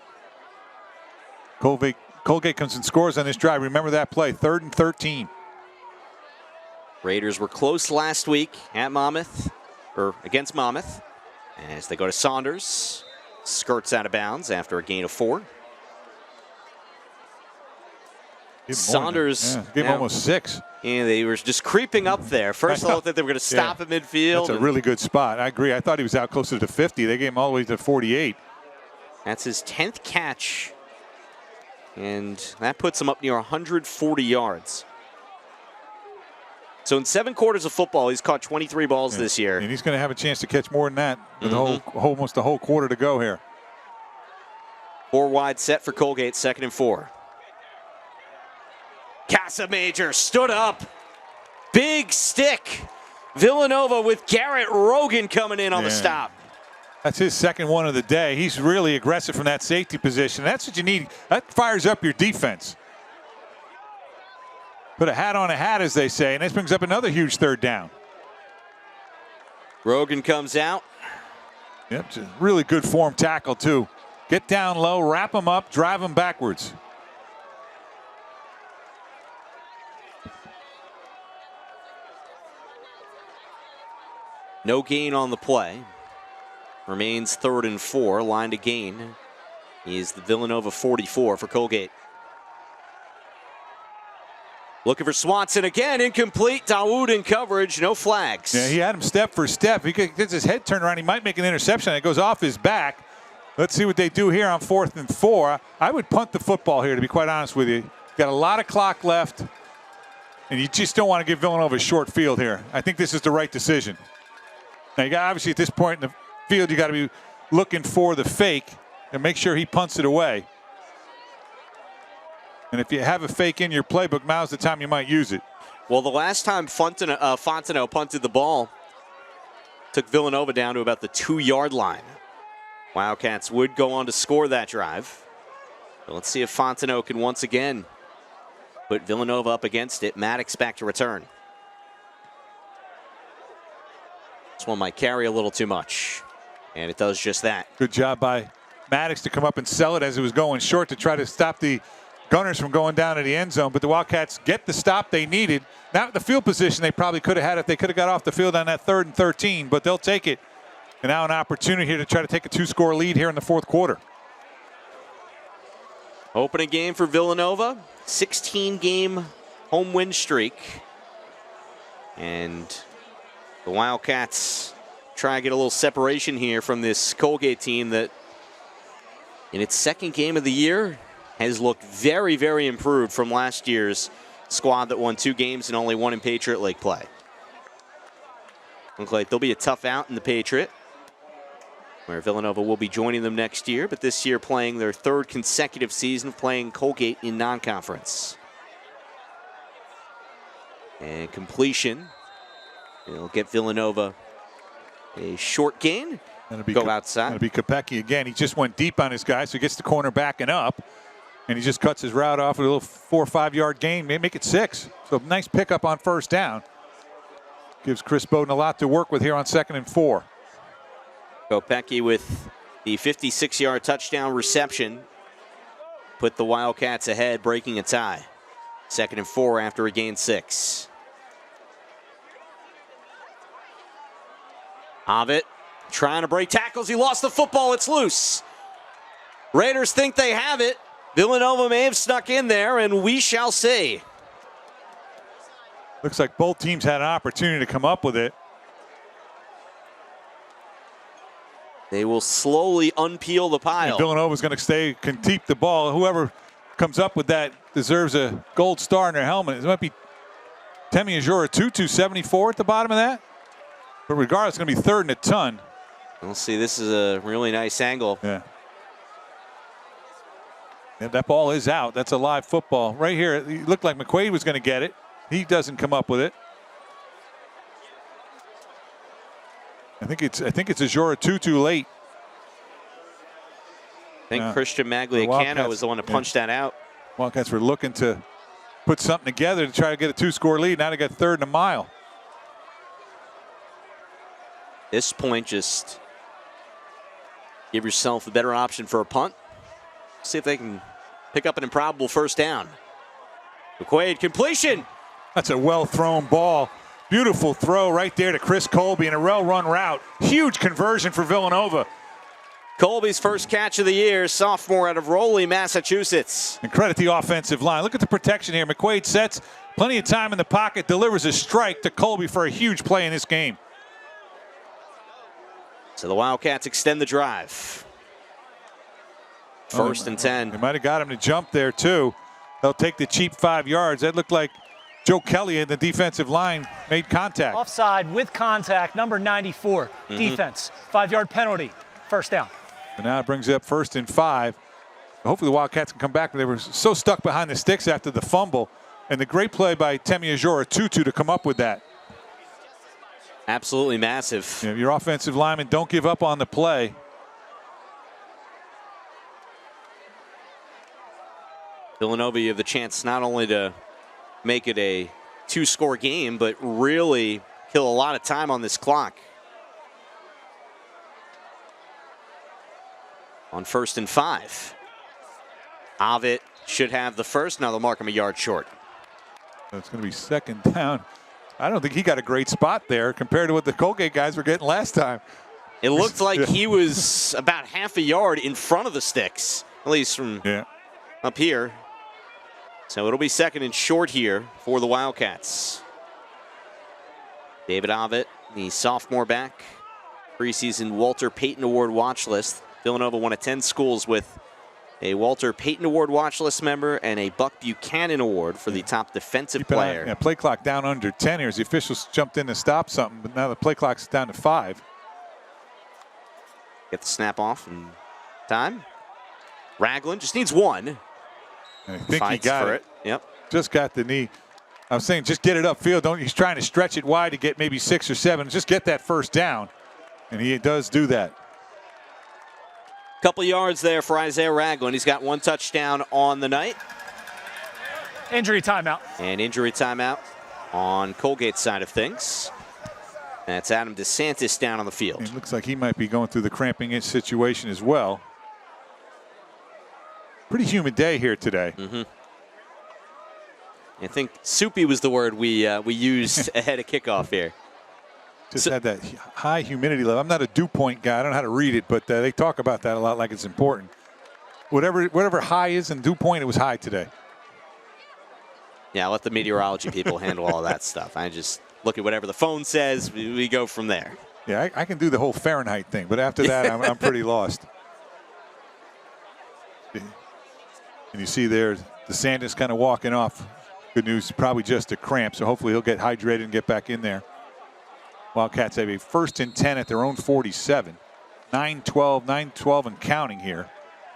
Colgate comes and scores on this drive. Remember that play, 3rd and 13. Raiders were close last week at Monmouth, or against Monmouth, as they go to Saunders. Skirts out of bounds after a gain of 4. Saunders. Gave him almost 6. Yeah, they were just creeping up there. First, I thought that they were going to stop at midfield. That's a really good spot. I agree. I thought he was out closer to 50. They gave him all the way to 48. That's his 10th catch. And that puts him up near 140 yards. So in 7 quarters of football, he's caught 23 balls this year. And he's going to have a chance to catch more than that with almost the whole quarter to go here. 4 wide set for Colgate, 2nd and 4. Casamajor stood up. Big stick. Villanova with Garrett Rogan coming in on the stop. That's his second one of the day. He's really aggressive from that safety position. That's what you need. That fires up your defense. Put a hat on a hat, as they say, and this brings up another huge third down. Rogan comes out. Yep, it's a really good form tackle, too. Get down low, wrap him up, drive him backwards. No gain on the play. Remains 3rd and 4. Line to gain is the Villanova 44 for Colgate. Looking for Swanson again. Incomplete. Dawood in coverage. No flags. Yeah, he had him step for step. He gets his head turned around. He might make an interception. It goes off his back. Let's see what they do here on 4th and 4. I would punt the football here, to be quite honest with you. Got a lot of clock left, and you just don't want to give Villanova a short field here. I think this is the right decision. Now, you got, obviously, at this point in the field, you got to be looking for the fake and make sure he punts it away. And if you have a fake in your playbook, now's the time you might use it. Well, the last time Fontenot punted the ball, took Villanova down to about the 2-yard line. Wildcats would go on to score that drive. But let's see if Fontenot can once again put Villanova up against it. Maddox back to return. This one might carry a little too much, and it does just that. Good job by Maddox to come up and sell it as it was going short to try to stop the Gunners from going down to the end zone, but the Wildcats get the stop they needed. Not the field position they probably could have had if they could have got off the field on that 3rd and 13, but they'll take it. And now an opportunity here to try to take a 2-score lead here in the 4th quarter. Opening game for Villanova, 16-game home win streak. And the Wildcats try to get a little separation here from this Colgate team that in its 2nd game of the year has looked very, very improved from last year's squad that won 2 games and only 1 in Patriot League play. Looks like there'll be a tough out in the Patriot, where Villanova will be joining them next year, but this year playing their 3rd consecutive season of playing Colgate in non-conference. And completion. It'll get Villanova a short gain. Go outside. It'll be Kopecky again. He just went deep on his guy, so he gets the corner backing up. And he just cuts his route off with a little 4 or 5 yard gain, maybe make it 6. So nice pickup on 1st down. Gives Chris Bowden a lot to work with here on 2nd and 4. Kopecky with the 56-yard touchdown reception. Put the Wildcats ahead, breaking a tie. 2nd and 4 after a gain 6. Hobbit trying to break tackles. He lost the football. It's loose. Raiders think they have it. Villanova may have snuck in there, and we shall see. Looks like both teams had an opportunity to come up with it. They will slowly unpeel the pile. And Villanova's going to can keep the ball. Whoever comes up with that deserves a gold star in their helmet. It might be Temi Ajura Tutu, 74 at the bottom of that. But regardless, it's going to be 3rd and a ton. We'll see. This is a really nice angle. Yeah. And that ball is out. That's a live football. Right here, it looked like McQuaid was going to get it. He doesn't come up with it. I think it's Ajura Tutu late. I think Christian Magliacano was the one to punch that out. Wildcats were looking to put something together to try to get a 2-score lead. Now they got 3rd and a mile. This point, just give yourself a better option for a punt. See if they can pick up an improbable 1st down. McQuaid, completion. That's a well-thrown ball. Beautiful throw right there to Chris Colby in a well-run route. Huge conversion for Villanova. Colby's first catch of the year, sophomore out of Rowley, Massachusetts. And credit the offensive line. Look at the protection here. McQuaid sets, plenty of time in the pocket, delivers a strike to Colby for a huge play in this game. So the Wildcats extend the drive. 1st and 10. They might have got him to jump there, too. They'll take the cheap 5 yards. That looked like Joe Kelly in the defensive line made contact. Offside with contact, number 94. Defense, 5-yard penalty, 1st down. And now it brings it up 1st and 5. Hopefully the Wildcats can come back. They were so stuck behind the sticks after the fumble. And the great play by Temi Ajora-Tutu to come up with that. Absolutely massive. You know, your offensive linemen don't give up on the play. Villanova, you have the chance not only to make it a 2-score game, but really kill a lot of time on this clock. On 1st and 5. Avit should have the first. Now they'll mark him a yard short. It's going to be 2nd down. I don't think he got a great spot there compared to what the Colgate guys were getting last time. It looked like he was about half a yard in front of the sticks, at least from up here. So it'll be 2nd and short here for the Wildcats. David Avit, the sophomore back, preseason Walter Payton Award watch list. Villanova, one of 10 schools with a Walter Payton Award watch list member and a Buck Buchanan Award for the top defensive player. Yeah, play clock down under 10 here as the officials jumped in to stop something, but now the play clock's down to 5. Get the snap off in time. Ragland just needs one. And I think Fights he got for it. Yep. Just got the knee. I'm saying just get it upfield. He's trying to stretch it wide to get maybe 6 or 7. Just get that first down. And he does do that. Couple yards there for Isaiah Ragland. He's got 1 touchdown on the night. Injury timeout. And injury timeout on Colgate's side of things. That's Adam DeSantis down on the field. It looks like he might be going through the cramping itch situation as well. Pretty humid day here today. I think soupy was the word we used ahead of kickoff here. Just had that high humidity level. I'm not a dew point guy. I don't know how to read it, but they talk about that a lot like it's important. Whatever high is in dew point, it was high today. Yeah, I'll let the meteorology people handle all that stuff. I just look at whatever the phone says. We go from there. Yeah, I can do the whole Fahrenheit thing, but after that, I'm pretty lost. And you see there, DeSantis kind of walking off. Good news, probably just a cramp, so hopefully he'll get hydrated and get back in there. Wildcats have a 1st and 10 at their own 47. 9-12 and counting here.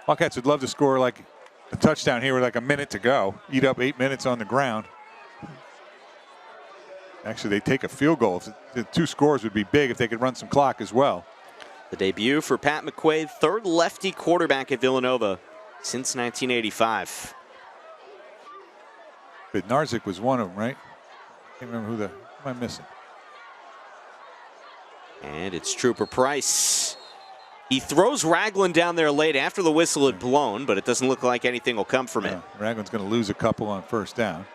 Wildcats would love to score like a touchdown here with like a minute to go. Eat up 8 minutes on the ground. Actually, they take a field goal. The 2 scores would be big if they could run some clock as well. The debut for Pat McQuaid, 3rd lefty quarterback at Villanova since 1985. But Narzik was one of them, right? Can't remember who am I missing? And it's Trooper Price. He throws Ragland down there late after the whistle had blown, but it doesn't look like anything will come from it. Ragland's going to lose a couple on 1st down.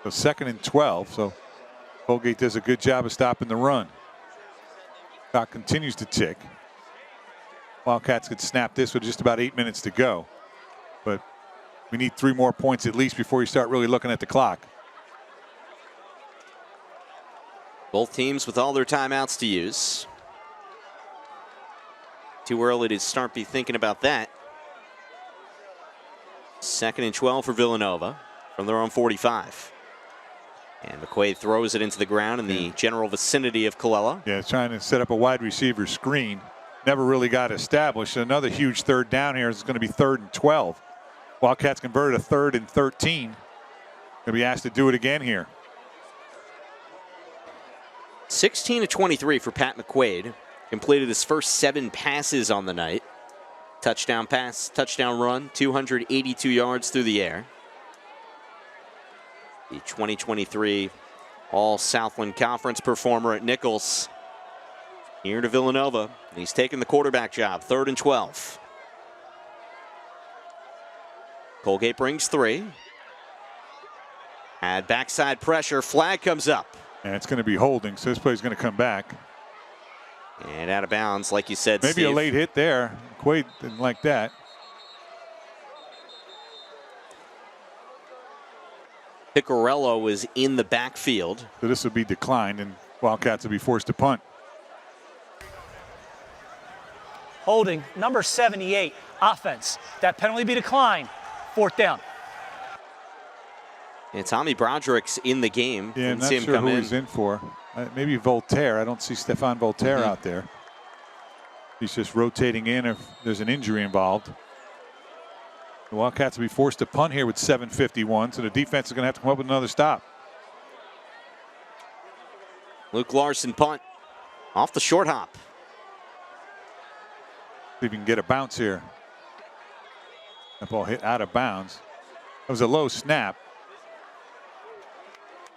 So 2nd and 12. So Colgate does a good job of stopping the run. Clock continues to tick. Wildcats could snap this with just about 8 minutes to go. But we need 3 more points at least before you start really looking at the clock. Both teams with all their timeouts to use. Too early to start be thinking about that. 2nd and 12 for Villanova from their own 45. And McQuaid throws it into the ground in the general vicinity of Colella. Yeah, trying to set up a wide receiver screen. Never really got established. Another huge 3rd down here is going to be 3rd and 12. Wildcats converted a 3rd and 13. Going to be asked to do it again here. 16 to 23 for Pat McQuaid. Completed his first 7 passes on the night. Touchdown pass, touchdown run, 282 yards through the air. The 2023 All-Southland Conference performer at Nichols. Here to Villanova. He's taking the quarterback job, 3rd and 12. Colgate brings 3. Add backside pressure, flag comes up. And it's going to be holding, so this play's going to come back. And out of bounds, like you said, maybe Steve. A late hit there. Quaid didn't like that. Piccarello was in the backfield. So this will be declined, and Wildcats will be forced to punt. Holding, number 78, offense. That penalty be declined. 4th down. And Tommy Broderick's in the game. Yeah, I'm Didn't not see him sure come who in. he's in for. Maybe Voltaire. I don't see Stefan Voltaire out there. He's just rotating in if there's an injury involved. The Wildcats will be forced to punt here with 7:51, so the defense is going to have to come up with another stop. Luke Larson punt off the short hop. See if he can get a bounce here. That ball hit out of bounds. That was a low snap.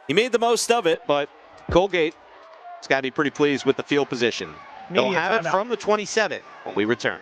He made the most of it, but Colgate has got to be pretty pleased with the field position. They'll have it from the 27 when we return.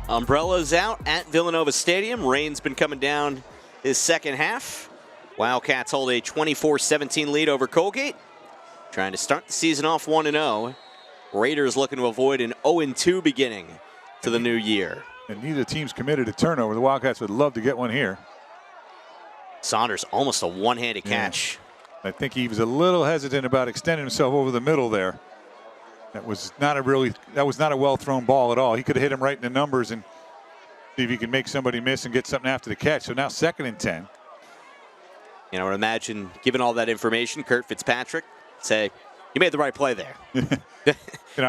Umbrellas out at Villanova Stadium. Rain's been coming down this second half. Wildcats hold a 24-17 lead over Colgate. Trying to start the season off 1-0. Raiders looking to avoid an 0-2 beginning to the new year. And neither team's committed a turnover. The Wildcats would love to get one here. Saunders almost a one-handed catch. I think he was a little hesitant about extending himself over the middle there. That was not a well thrown ball at all. He could have hit him right in the numbers and see if he can make somebody miss and get something after the catch. So now 2nd and 10. You know, I would imagine, given all that information, Kurt Fitzpatrick say, you made the right play there. You're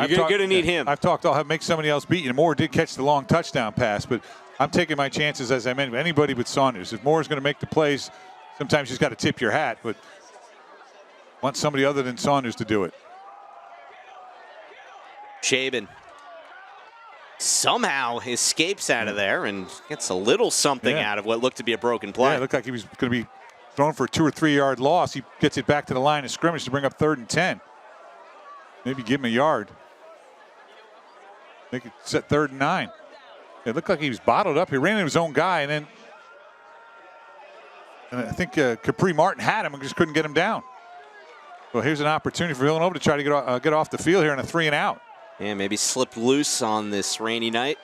going to need him. I've talked, I'll make somebody else beat you. Moore did catch the long touchdown pass, but I'm taking my chances, as I mentioned, anybody but Saunders. If Moore's going to make the plays, sometimes you just got to tip your hat, but want somebody other than Saunders to do it. Shaban somehow escapes out of there and gets a little something out of what looked to be a broken play. Yeah, it looked like he was going to be thrown for a 2 or 3 yard loss. He gets it back to the line of scrimmage to bring up 3rd and 10. Maybe give him a yard. Make it set 3rd and 9. It looked like he was bottled up. He ran into his own guy, and I think Capri Martin had him and just couldn't get him down. Well, here's an opportunity for Villanova to try to get off the field here on a 3 and out. Yeah, maybe slipped loose on this rainy night.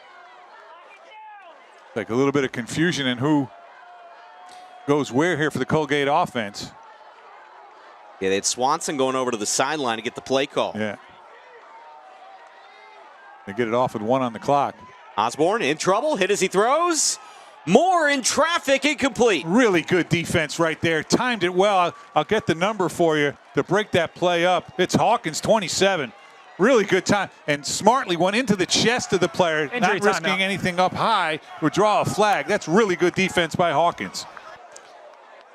Like a little bit of confusion in who goes where here for the Colgate offense. Yeah, they had Swanson going over to the sideline to get the play call. Yeah. They get it off with 1 on the clock. Osborne in trouble, hit as he throws. Moore in traffic, incomplete. Really good defense right there. Timed it well. I'll get the number for you to break that play up. It's Hawkins, 27. Really good time. And smartly went into the chest of the player, not risking anything up high, would draw a flag. That's really good defense by Hawkins.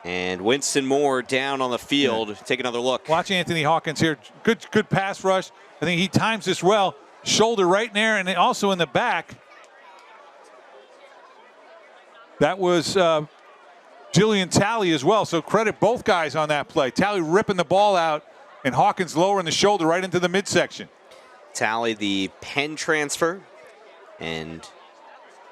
And Winston Moore down on the field. Yeah. Take another look. Watch Anthony Hawkins here. Good pass rush. I think he times this well. Shoulder right in there and also in the back. That was Jillian Talley as well. So credit both guys on that play. Talley ripping the ball out and Hawkins lowering the shoulder right into the midsection. Talley, the Penn transfer, and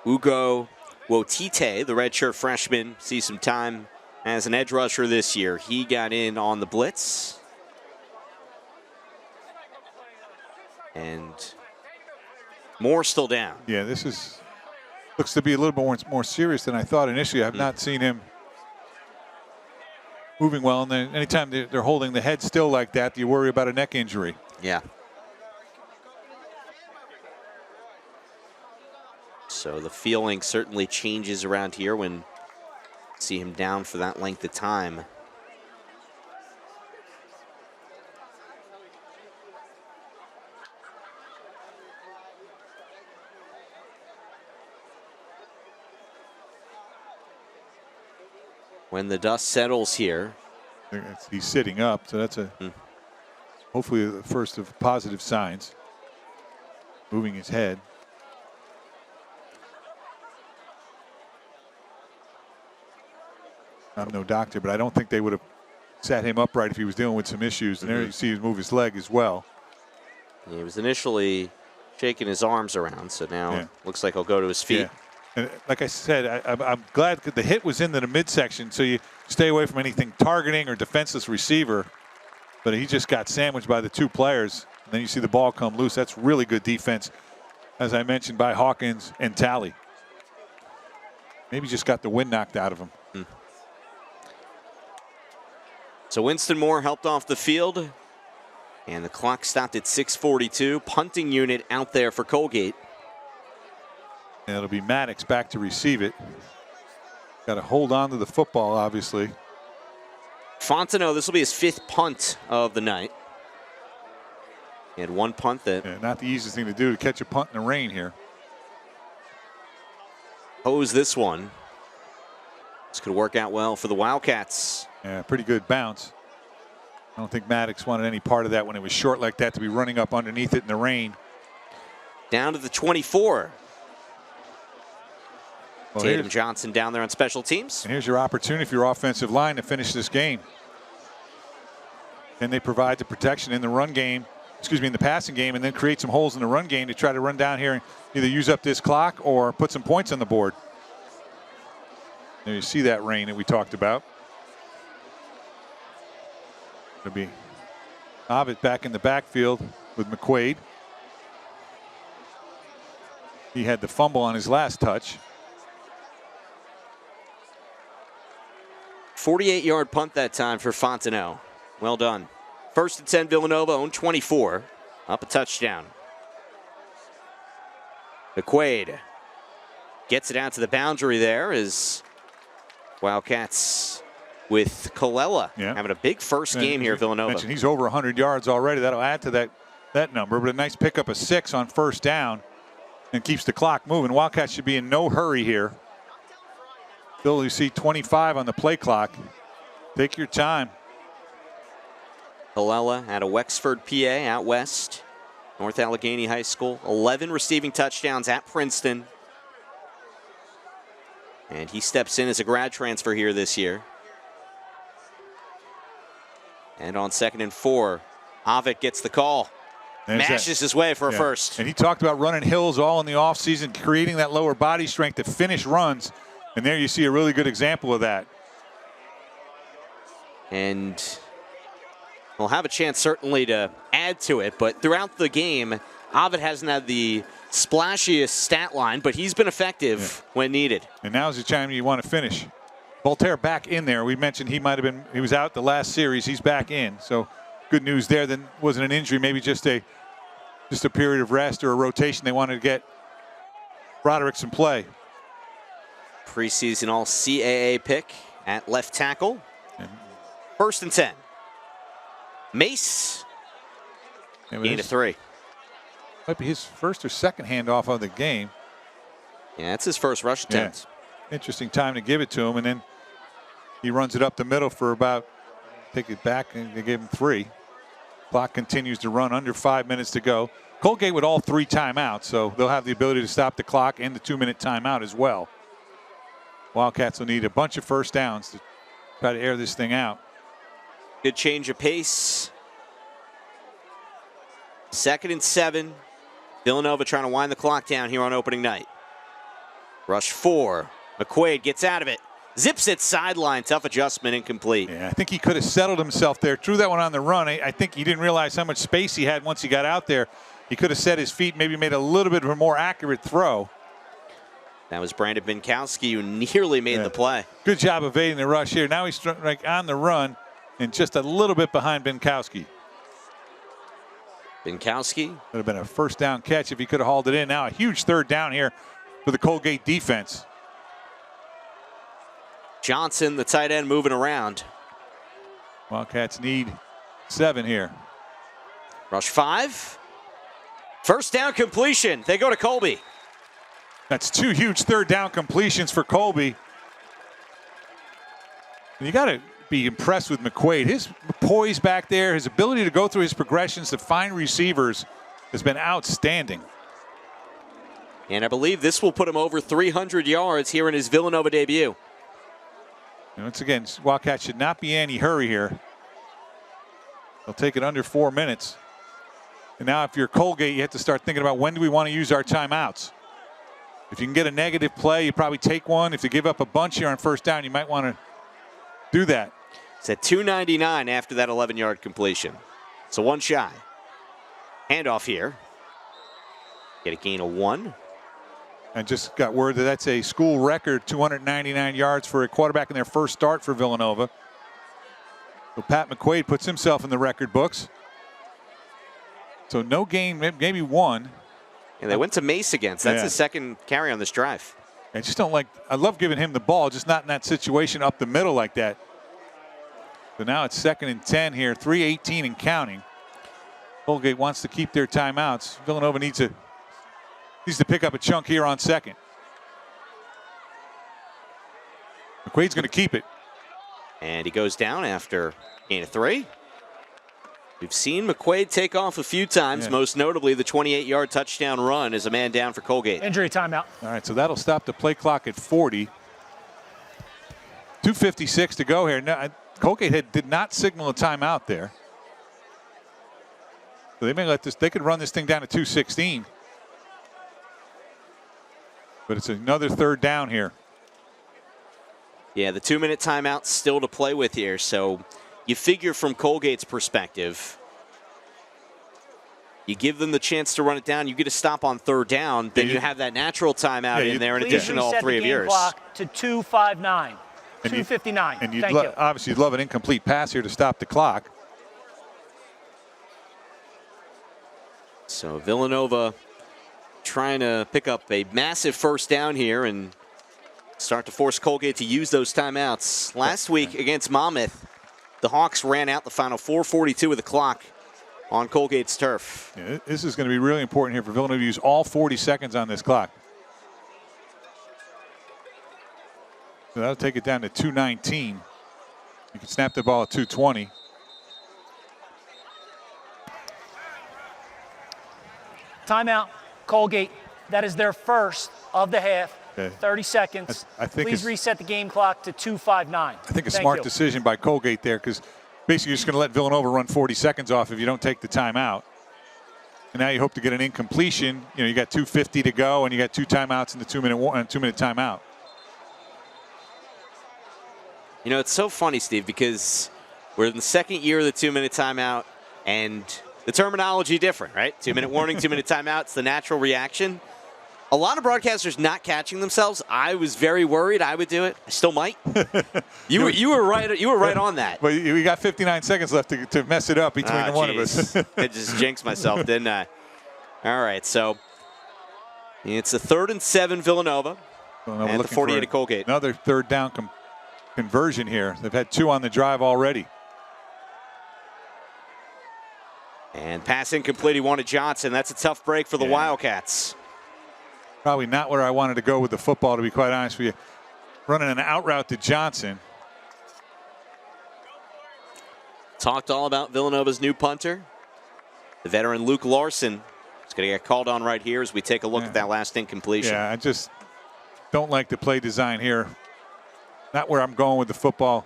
Ugo Wotite, the redshirt freshman, sees some time as an edge rusher this year. He got in on the blitz. And Moore still down. Yeah, this looks to be a little bit more serious than I thought initially. I've not seen him moving well. And then anytime they're holding the head still like that, you worry about a neck injury. Yeah. So the feeling certainly changes around here when you see him down for that length of time. When the dust settles here. He's sitting up, so that's hopefully the first of positive signs. Moving his head. I'm no doctor, but I don't think they would have sat him upright if he was dealing with some issues. And there you see him move his leg as well. He was initially shaking his arms around, so now it looks like he'll go to his feet. Yeah. And like I said, I'm glad that the hit was into the midsection, so you stay away from anything targeting or defenseless receiver. But he just got sandwiched by the two players. And then you see the ball come loose. That's really good defense, as I mentioned, by Hawkins and Talley. Maybe just got the wind knocked out of him. So Winston Moore helped off the field, and the clock stopped at 6:42. Punting unit out there for Colgate. And it'll be Maddox back to receive it. Got to hold on to the football, obviously. Fontenot, this will be his 5th punt of the night. He had one punt that... not the easiest thing to do, to catch a punt in the rain here. Hose this one. This could work out well for the Wildcats. Yeah, pretty good bounce. I don't think Maddox wanted any part of that when it was short like that to be running up underneath it in the rain. Down to the 24. Well, Tatum Johnson down there on special teams. And here's your opportunity for your offensive line to finish this game. Can they provide the protection in the run game, in the passing game, and then create some holes in the run game to try to run down here and either use up this clock or put some points on the board. There you see that rain that we talked about. It'll be Ovitt back in the backfield with McQuaid. He had the fumble on his last touch. 48-yard punt that time for Fontenot. Well done. 1st and 10, Villanova, own 24. Up a touchdown. McQuaid gets it out to the boundary there as Wildcats with Colella having a big first game here at Villanova. He's over 100 yards already. That'll add to that number, but a nice pickup of 6 on 1st down and keeps the clock moving. Wildcats should be in no hurry here. Still, you see 25 on the play clock. Take your time. Colella out of Wexford, PA, out west. North Allegheny High School. 11 receiving touchdowns at Princeton. And he steps in as a grad transfer here this year. And on 2nd and 4, Ovitt gets the call. Mashes his way for a first. And he talked about running hills all in the offseason, creating that lower body strength to finish runs. And there you see a really good example of that. And we'll have a chance certainly to add to it, but throughout the game, Ovitt hasn't had the splashiest stat line, but he's been effective when needed. And now's the time you want to finish. Voltaire back in there. We mentioned he was out the last series. He's back in. So good news there. Then wasn't an injury, maybe just a period of rest or a rotation. They wanted to get Broderick some play. Preseason all CAA pick at left tackle. 1st and 10. Mace. Gain of 3. Might be his first or second handoff of the game. Yeah, it's his first rush attempt. Interesting time to give it to him, and then he runs it up the middle for about, take it back, and they gave him 3. Clock continues to run, under 5 minutes to go. Colgate with all 3 timeouts, so they'll have the ability to stop the clock and the 2-minute timeout as well. Wildcats will need a bunch of first downs to try to air this thing out. Good change of pace. 2nd and 7. Villanova trying to wind the clock down here on opening night. Rush 4. McQuaid gets out of it. Zips it sideline. Tough adjustment, incomplete. Yeah, I think he could have settled himself there. Threw that one on the run. I think he didn't realize how much space he had once he got out there. He could have set his feet, maybe made a little bit of a more accurate throw. That was Brandon Binkowski who nearly made the play. Good job evading the rush here. Now he's like on the run and just a little bit behind Binkowski. Binkowski. Would have been a first down catch if he could have hauled it in. Now a huge third down here for the Colgate defense. Johnson, the tight end, moving around. Wildcats need 7 here. Rush 5. First down completion. They go to Colby. That's 2 huge third down completions for Colby. And you got to be impressed with McQuaid. His poise back there, his ability to go through his progressions to find receivers has been outstanding. And I believe this will put him over 300 yards here in his Villanova debut. And once again, Wildcats should not be in any hurry here. They'll take it under 4 minutes. And now if you're Colgate, you have to start thinking about when do we want to use our timeouts. If you can get a negative play, you probably take one. If you give up a bunch here on first down, you might want to do that. It's at 299 after that 11-yard completion. So 1 shy. Handoff here. Get a gain of 1. I just got word that that's a school record, 299 yards for a quarterback in their first start for Villanova. So Pat McQuaid puts himself in the record books. So no gain, maybe 1. And they went to Mace against. That's his second carry on this drive. I just don't like, I love giving him the ball, just not in that situation up the middle like that. So now it's 2nd and 10 here, 3:18 and counting. Colgate wants to keep their timeouts. Villanova needs to pick up a chunk here on 2nd. McQuaid's going to keep it. And he goes down after gain of 3. We've seen McQuaid take off a few times, most notably the 28-yard touchdown run as a man down for Colgate. Injury timeout. All right, so that'll stop the play clock at 40. 2:56 to go here. Now, Colgate did not signal a timeout there. So they may let this, they could run this thing down to 2:16. But it's another third down here. Yeah, the 2-minute timeout still to play with here. So you figure from Colgate's perspective, you give them the chance to run it down. You get a stop on third down, then you have that natural timeout in there, an additional 3 of yours. Clock to 2:59, 2:59. And Thank you. obviously you'd love an incomplete pass here to stop the clock. So Villanova trying to pick up a massive first down here and start to force Colgate to use those timeouts. Last week against Monmouth, the Hawks ran out the final 4:42 of the clock on Colgate's turf. Yeah, this is going to be really important here for Villanova to use all 40 seconds on this clock. So that'll take it down to 2:19. You can snap the ball at 2:20. Timeout, Colgate. That is their first of the half. Okay. 30 seconds. I think Please reset the game clock to 2:59. I think a smart decision by Colgate there, because basically you're just going to let Villanova run 40 seconds off if you don't take the timeout. And now you hope to get an incompletion. You know, you got 2:50 to go, and you got 2 timeouts in the 2-minute timeout. You know, it's so funny, Steve, because we're in the second year of the 2-minute timeout, and the terminology different, right? 2-minute warning, 2-minute timeout. It's the natural reaction. A lot of broadcasters not catching themselves. I was very worried I would do it. I still might. You were right. You were right on that. But we got 59 seconds left to mess it up between the one of us. I just jinxed myself, didn't I? All right, so it's a 3rd and 7 Villanova and the 48 of Colgate. Another third down conversion here. They've had 2 on the drive already. And pass incomplete. He wanted Johnson. That's a tough break for the Wildcats. Probably not where I wanted to go with the football, to be quite honest with you. Running an out route to Johnson. Talked all about Villanova's new punter. The veteran Luke Larson is going to get called on right here as we take a look at that last incompletion. Yeah, I just don't like the play design here. Not where I'm going with the football.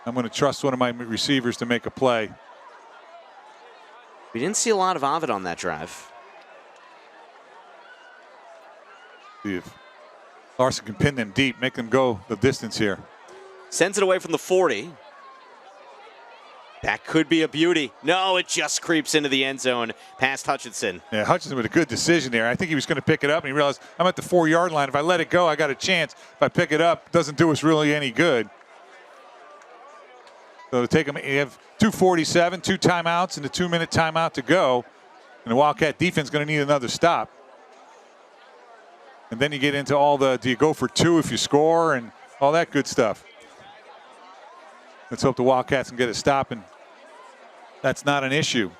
I'm going to trust one of my receivers to make a play. We didn't see a lot of Ovid on that drive. See if Larson can pin them deep, make them go the distance here. Sends it away from the 40. That could be a beauty. No, it just creeps into the end zone past Hutchinson. Yeah, Hutchinson with a good decision there. I think he was going to pick it up, and he realized, I'm at the 4-yard line. If I let it go, I got a chance. If I pick it up, it doesn't do us really any good. So to take him, you have 2:47, 2 timeouts, and a 2-minute timeout to go. And the Wildcat defense is going to need another stop. And then you get into all the, do you go for 2 if you score, and all that good stuff. Let's hope the Wildcats can get a stop, and that's not an issue.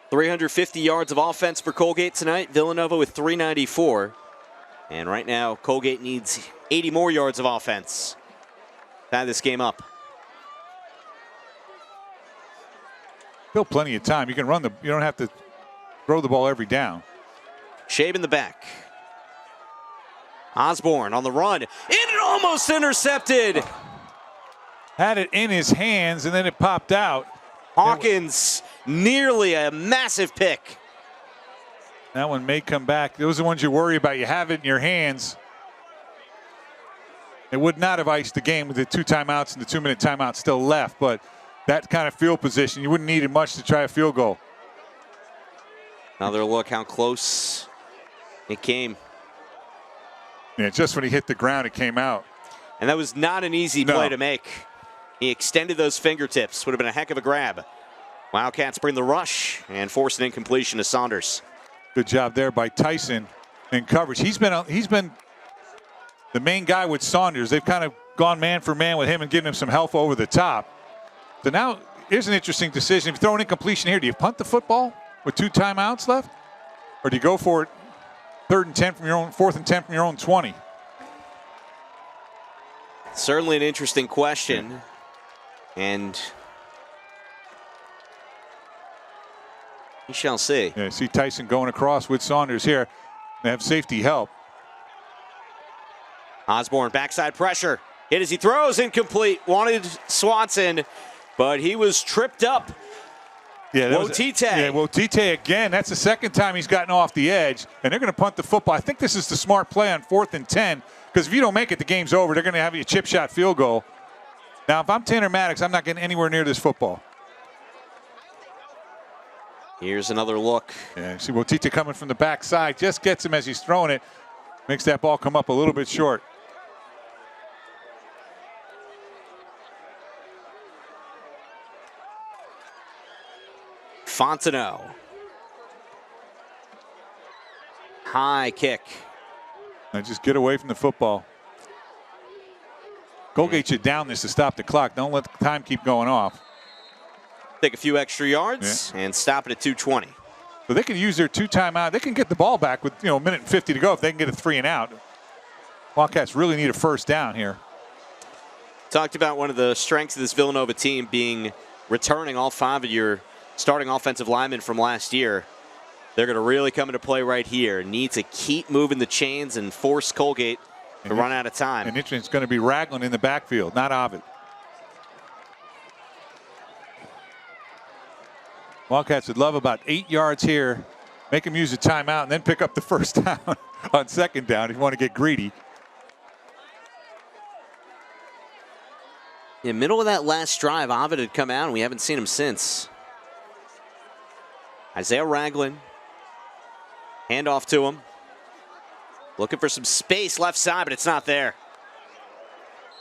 350 yards of offense for Colgate tonight. Villanova with 394. And right now, Colgate needs 80 more yards of offense to tie this game up. Still plenty of time. You can run you don't have to throw the ball every down. Shabe in the back. Osborne on the run. It almost intercepted. Had it in his hands, and then it popped out. Hawkins, nearly a massive pick. That one may come back. Those are the ones you worry about. You have it in your hands. It would not have iced the game with the 2 timeouts and the 2-minute timeout still left, but that kind of field position, you wouldn't need it much to try a field goal. Another look how close it came. Yeah, just when he hit the ground, it came out. And that was not an easy play to make. He extended those fingertips. Would have been a heck of a grab. Wildcats bring the rush and force an incompletion to Saunders. Good job there by Tyson in coverage. He's been the main guy with Saunders. They've kind of gone man for man with him and given him some help over the top. So now here's an interesting decision. If you throw an incompletion here, do you punt the football with 2 timeouts left? Or do you go for it 3rd and 10 from your own, 4th and 10 from your own 20? Certainly an interesting question. Yeah. And we shall see. Yeah, see Tyson going across with Saunders here. They have safety help. Osborne, backside pressure. Hit as he throws, incomplete. Wanted Swanson, but he was tripped up. Yeah, Wotite. Wotite again. That's the second time he's gotten off the edge, and they're going to punt the football. I think this is the smart play on 4th and 10, because if you don't make it, the game's over. They're going to have you a chip shot field goal. Now, if I'm Tanner Maddox, I'm not getting anywhere near this football. Here's another look. Yeah, see Wotite coming from the backside. Just gets him as he's throwing it. Makes that ball come up a little bit short. Fontenot. High kick. Now just get away from the football. Colgate should down this to stop the clock. Don't let the time keep going off. Take a few extra yards and stop it at 2:20. So they can use their 2 timeout. They can get the ball back with a minute and 50 to go if they can get a 3 and out. Wildcats really need a first down here. Talked about one of the strengths of this Villanova team being returning all 5 of your starting offensive linemen from last year. They're going to really come into play right here. Need to keep moving the chains and force Colgate to run out of time. And it's going to be Ragland in the backfield, not Ovid. Wildcats would love about 8 yards here. Make them use a timeout and then pick up the first down on 2nd down if you want to get greedy. In the middle of that last drive, Ovid had come out, and we haven't seen him since. Isaiah Ragland. Handoff to him. Looking for some space left side, but it's not there.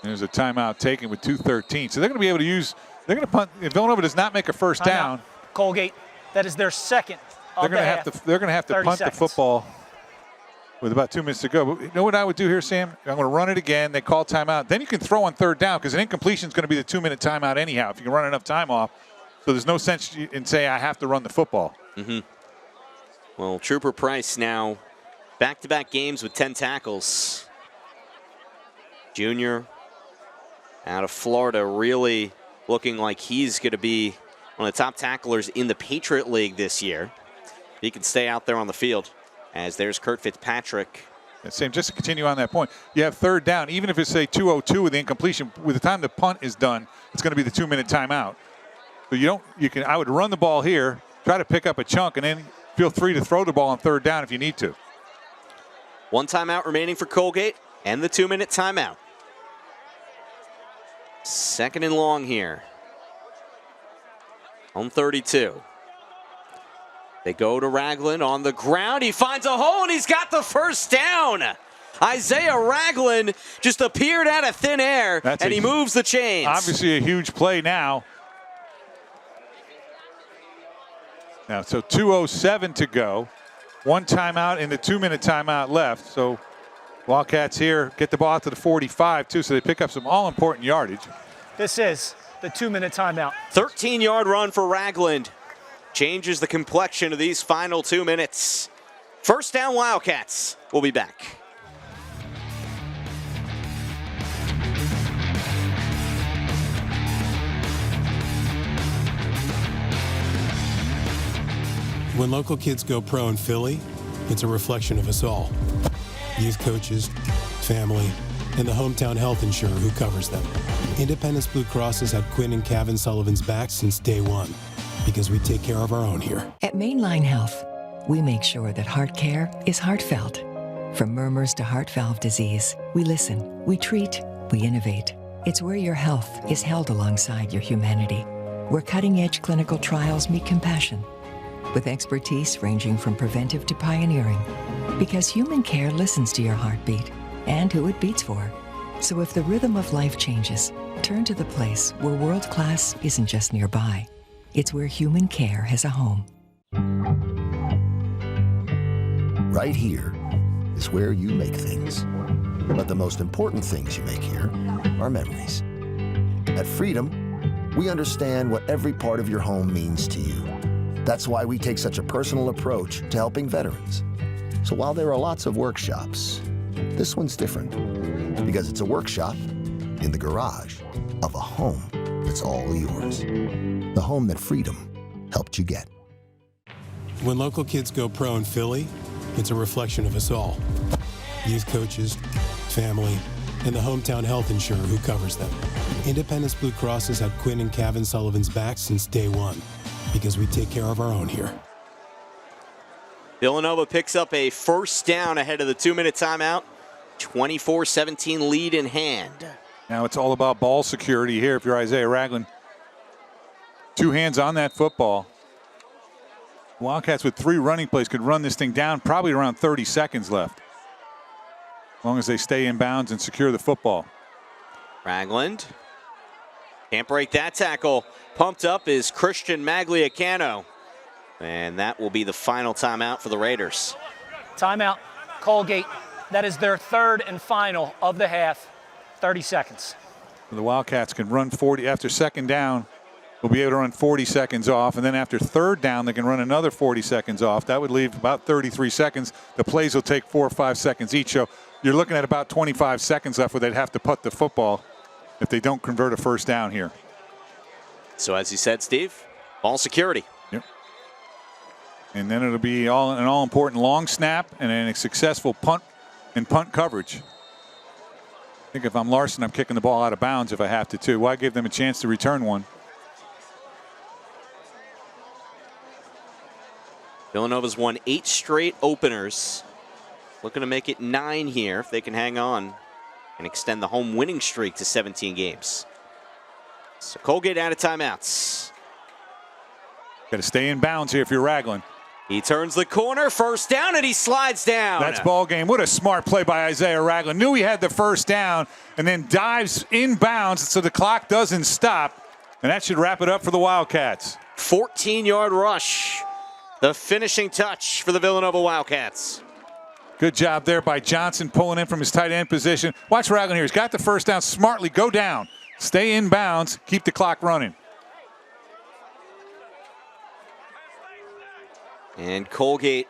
There's a timeout taken with 2:13. So they're going to be able to use, they're going to punt. If Villanova does not make a first down. Colgate, that is their second. They're going to have to punt the football with about 2 minutes to go. But you know what I would do here, Sam? I'm going to run it again. They call timeout. Then you can throw on 3rd down because an incompletion is going to be the 2-minute timeout anyhow if you can run enough time off. So there's no sense in saying I have to run the football. Mm-hmm. Well, Trooper Price now back-to-back games with 10 tackles. Junior out of Florida, really looking like he's going to be one of the top tacklers in the Patriot League this year. He can stay out there on the field. As there's Kurt Fitzpatrick. And Sam, just to continue on that point, you have 3rd down. Even if it's, say, 2:02 with the incompletion, with the time the punt is done, it's going to be the 2-minute timeout. So I would run the ball here, try to pick up a chunk, and then feel free to throw the ball on 3rd down if you need to. 1 timeout remaining for Colgate and the 2-minute timeout. 2nd and long here. Home 32. They go to Ragland on the ground. He finds a hole and he's got the first down. Isaiah Ragland just appeared out of thin air and he moves the chains. Obviously a huge play now. Now, so 2:07 to go. One timeout and the 2-minute timeout left. So Wildcats here get the ball out to the 45 too, so they pick up some all-important yardage. This is the 2-minute timeout. 13-yard run for Ragland. Changes the complexion of these final 2 minutes. First down Wildcats. We'll be back. When local kids go pro in Philly, it's a reflection of us all. Youth coaches, family, and the hometown health insurer who covers them. Independence Blue Cross has had Quinn and Kevin Sullivan's back since day one, because we take care of our own here. At Mainline Health, we make sure that heart care is heartfelt. From murmurs to heart valve disease, we listen, we treat, we innovate. It's where your health is held alongside your humanity, where cutting-edge clinical trials meet compassion, with expertise ranging from preventive to pioneering. Because human care listens to your heartbeat and who it beats for. So if the rhythm of life changes, turn to the place where world class isn't just nearby. It's where human care has a home. Right here is where you make things. But the most important things you make here are memories. At Freedom, we understand what every part of your home means to you. That's why we take such a personal approach to helping veterans. So while there are lots of workshops, this one's different because it's a workshop in the garage of a home that's all yours. The home that Freedom helped you get. When local kids go pro in Philly, it's a reflection of us all. Youth coaches, family, and the hometown health insurer who covers them. Independence Blue Cross has had Quinn and Kevin Sullivan's back since day one, because we take care of our own here. Villanova picks up a first down ahead of the 2-minute timeout. 24-17 lead in hand. Now it's all about ball security here if you're Isaiah Ragland. 2 hands on that football. Wildcats with 3 running plays could run this thing down, probably around 30 seconds left, as long as they stay in bounds and secure the football. Ragland can't break that tackle. Pumped up is Christian Magliacano. And that will be the final timeout for the Raiders. Timeout, Colgate. That is their third and final of the half. 30 seconds. The Wildcats can run 40 after second down. We'll be able to run 40 seconds off, and then after third down, they can run another 40 seconds off. That would leave about 33 seconds. The plays will take 4 or 5 seconds each, so you're looking at about 25 seconds left where they'd have to putt the football if they don't convert a first down here. So as you said, Steve, ball security. Yep. And then it'll be an all-important long snap and then a successful punt and punt coverage. I think if I'm Larson, I'm kicking the ball out of bounds if I have to, too. Why give them a chance to return one? Villanova's won 8 straight openers. Looking to make it 9 here if they can hang on and extend the home winning streak to 17 games. So Colgate out of timeouts. Got to stay in bounds here if you're Ragland. He turns the corner, first down, and he slides down. That's ball game. What a smart play by Isaiah Ragland. Knew he had the first down and then dives in bounds so the clock doesn't stop. And that should wrap it up for the Wildcats. 14-yard rush. The finishing touch for the Villanova Wildcats. Good job there by Johnson pulling in from his tight end position. Watch Ragland here. He's got the first down. Smartly go down. Stay in bounds. Keep the clock running. And Colgate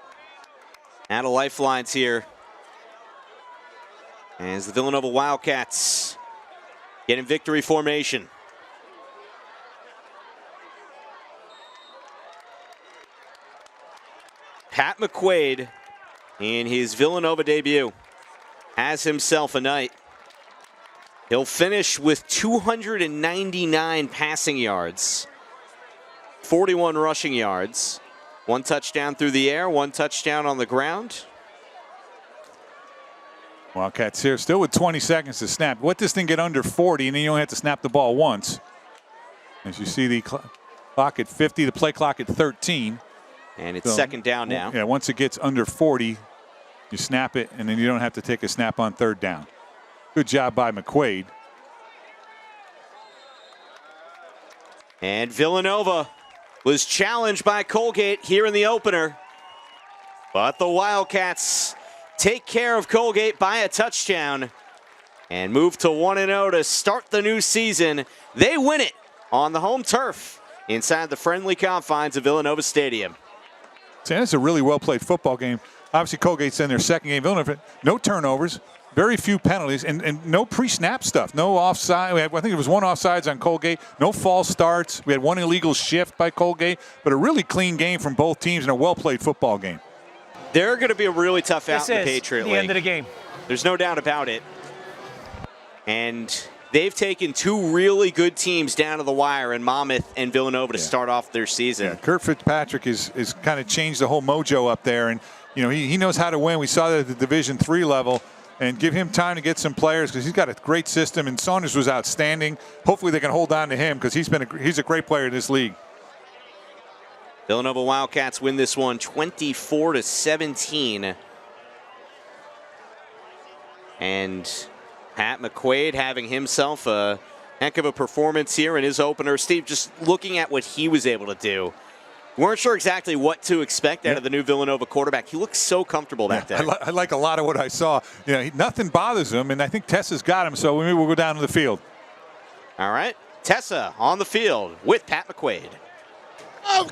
out of lifelines here as the Villanova Wildcats get in victory formation. Pat McQuaid, in his Villanova debut, has himself a night. He'll finish with 299 passing yards, 41 rushing yards, 1 touchdown through the air, 1 touchdown on the ground. Wildcats here still with 20 seconds to snap. Let this thing get under 40, and then you only have to snap the ball once. As you see the Clock at 50, the play clock at 13. And it's second down now. Yeah, once it gets under 40, you snap it, and then you don't have to take a snap on third down. Good job by McQuaid. And Villanova was challenged by Colgate here in the opener. But the Wildcats take care of Colgate by a touchdown and move to 1-0 to start the new season. They win it on the home turf inside the friendly confines of Villanova Stadium. It's a really well-played football game. Obviously, Colgate's in their second game. Villanova, no turnovers, very few penalties, and no pre-snap stuff. No offside. I think there was one offsides on Colgate. No false starts. We had one illegal shift by Colgate, but a really clean game from both teams and a well-played football game. They're going to be a really tough out in the Patriot League. The end of the game. There's no doubt about it. And they've taken two really good teams down to the wire in Monmouth and Villanova to start off their season. Yeah, Kurt Fitzpatrick is kind of changed the whole mojo up there, and he knows how to win. We saw that at the Division III level, and give him time to get some players because he's got a great system, and Saunders was outstanding. Hopefully they can hold on to him because he's a great player in this league. Villanova Wildcats win this one 24-17. And Pat McQuaid having himself a heck of a performance here in his opener. Steve, just looking at what he was able to do, weren't sure exactly what to expect out of the new Villanova quarterback. He looks so comfortable back there. I like a lot of what I saw. Nothing bothers him, and I think Tessa's got him, so maybe we'll go down to the field. All right, Tessa on the field with Pat McQuaid. Oh,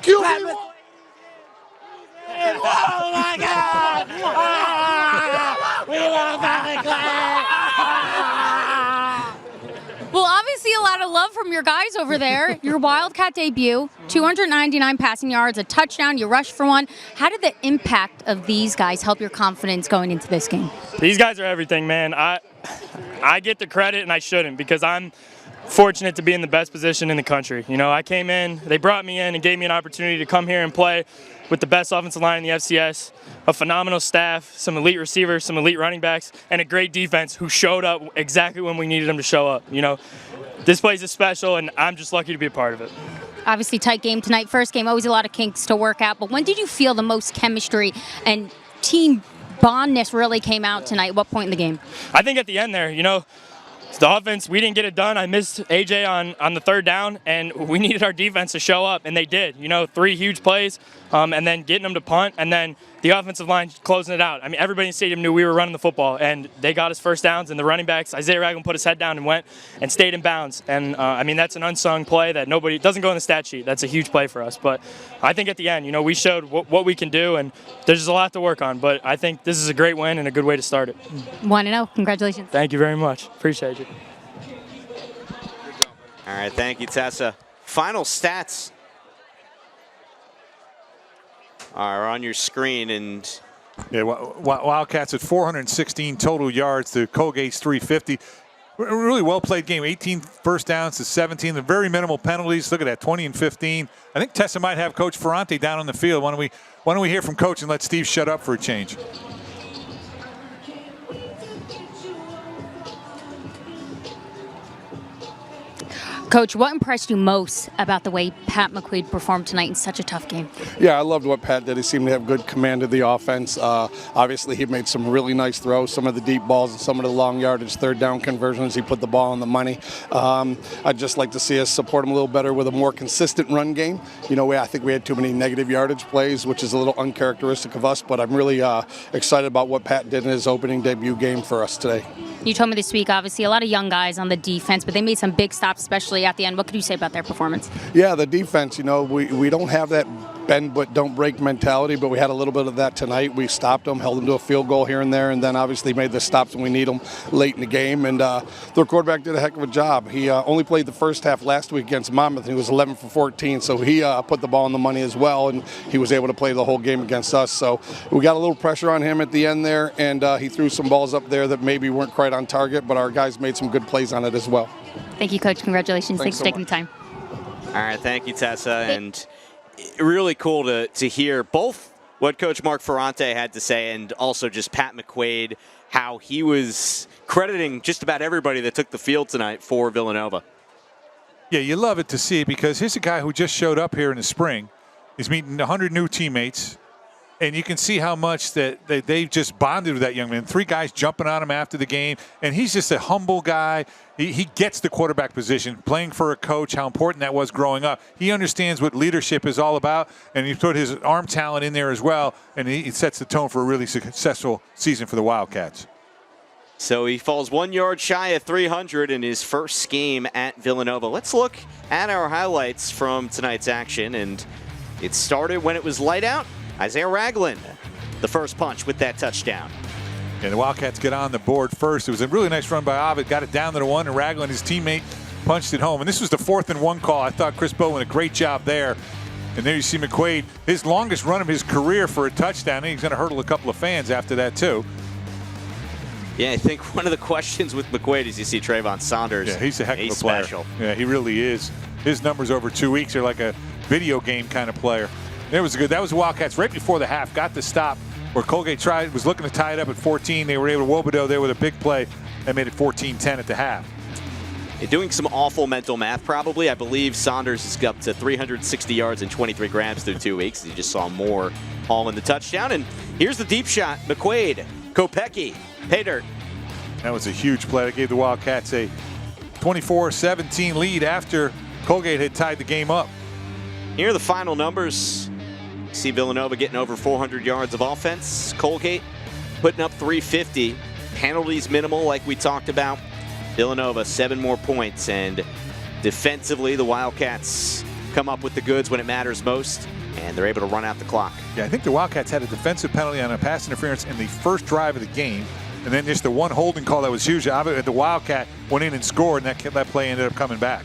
my God! We love Pat McQuaid! Well, obviously a lot of love from your guys over there. Your Wildcat debut, 299 passing yards, a touchdown, you rushed for one. How did the impact of these guys help your confidence going into this game? These guys are everything, man. I get the credit, and I shouldn't, because I'm fortunate to be in the best position in the country. I came in, they brought me in and gave me an opportunity to come here and play with the best offensive line in the FCS, a phenomenal staff, some elite receivers, some elite running backs, and a great defense who showed up exactly when we needed them to show up. This place is special, and I'm just lucky to be a part of it. Obviously, tight game tonight. First game, always a lot of kinks to work out, but when did you feel the most chemistry and team bondness really came out tonight? What point in the game? I think at the end there, the offense, we didn't get it done. I missed AJ on the third down, and we needed our defense to show up, and they did. 3 huge plays, and then getting them to punt, and then the offensive line closing it out. I mean, everybody in the stadium knew we were running the football, and they got us first downs, and the running backs, Isaiah Ragland put his head down and went and stayed in bounds. And, that's an unsung play that doesn't go in the stat sheet. That's a huge play for us. But I think at the end, we showed what we can do, and there's just a lot to work on. But I think this is a great win and a good way to start it. 1-0. Congratulations. Thank you very much. Appreciate you. All right, thank you, Tessa. Final stats are on your screen, and Wildcats at 416 total yards to Colgate's 350. Really well played game. 18 first downs to 17. The very minimal penalties. Look at that, 20 and 15. I think Tessa might have Coach Ferrante down on the field. Why don't we hear from Coach and let Steve shut up for a change? Coach, what impressed you most about the way Pat McQuaid performed tonight in such a tough game? Yeah, I loved what Pat did. He seemed to have good command of the offense. Obviously, he made some really nice throws, some of the deep balls and some of the long yardage third down conversions. He put the ball on the money. I'd just like to see us support him a little better with a more consistent run game. I think we had too many negative yardage plays, which is a little uncharacteristic of us, but I'm really excited about what Pat did in his opening debut game for us today. You told me this week, obviously, a lot of young guys on the defense, but they made some big stops, especially at the end. What could you say about their performance? Yeah, the defense, we don't have that bend but don't break mentality, but we had a little bit of that tonight. We stopped them, held them to a field goal here and there, and then obviously made the stops when we need them late in the game. And their quarterback did a heck of a job. He only played the first half last week against Monmouth, and he was 11 for 14, so he put the ball on the money as well, and he was able to play the whole game against us. So we got a little pressure on him at the end there, and he threw some balls up there that maybe weren't quite on target, but our guys made some good plays on it as well. Thank you, Coach. Congratulations. Thanks for taking the time. all right, thank you, Tessa. And really cool to hear both what Coach Mark Ferrante had to say and also just Pat McQuaid, how he was crediting just about everybody that took the field tonight for Villanova. Yeah, you love it to see because here's a guy who just showed up here in the spring. He's meeting 100 new teammates. And you can see how much that they've just bonded with that young man. 3 guys jumping on him after the game. And he's just a humble guy. He gets the quarterback position, playing for a coach, how important that was growing up. He understands what leadership is all about, and he put his arm talent in there as well, and he sets the tone for a really successful season for the Wildcats. So he falls 1 yard shy of 300 in his first game at Villanova. Let's look at our highlights from tonight's action. And it started when it was light out. Isaiah Ragland, the first punch with that touchdown. And the Wildcats get on the board first. It was a really nice run by Ovid. Got it down to the 1, and Ragland, his teammate, punched it home. And this was the 4th and 1 call. I thought Chris Bowen did a great job there. And there you see McQuaid, his longest run of his career for a touchdown. And he's going to hurdle a couple of fans after that, too. Yeah, I think one of the questions with McQuaid is you see Trayvon Saunders. Yeah, he's a heck of a player. Special. Yeah, he really is. His numbers over 2 weeks are like a video game kind of player. It was good. That was the Wildcats right before the half. Got the stop where Colgate was looking to tie it up at 14. They were able to Wobodeau there with a big play that made it 14-10 at the half. You're doing some awful mental math probably. I believe Saunders is up to 360 yards and 23 grams through 2 weeks. You just saw more all in the touchdown. And here's the deep shot. McQuaid, Kopecky, pay dirt. That was a huge play. That gave the Wildcats a 24-17 lead after Colgate had tied the game up. Here are the final numbers. You see Villanova getting over 400 yards of offense. Colgate putting up 350. Penalties minimal like we talked about. Villanova 7 more points. And defensively, the Wildcats come up with the goods when it matters most. And they're able to run out the clock. Yeah, I think the Wildcats had a defensive penalty on a pass interference in the first drive of the game. And then just the one holding call that was huge. The Wildcat went in and scored, and that play ended up coming back.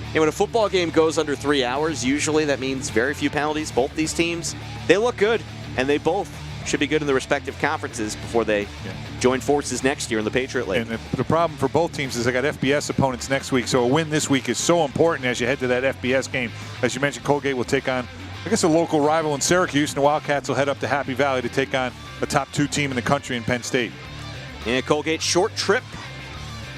And when a football game goes under 3 hours, usually that means very few penalties. Both these teams, they look good, and they both should be good in the respective conferences before they join forces next year in the Patriot League. And the problem for both teams is they got FBS opponents next week, so a win this week is so important as you head to that FBS game. As you mentioned, Colgate will take on, I guess, a local rival in Syracuse, and the Wildcats will head up to Happy Valley to take on a top 2 team in the country in Penn State. And Colgate short trip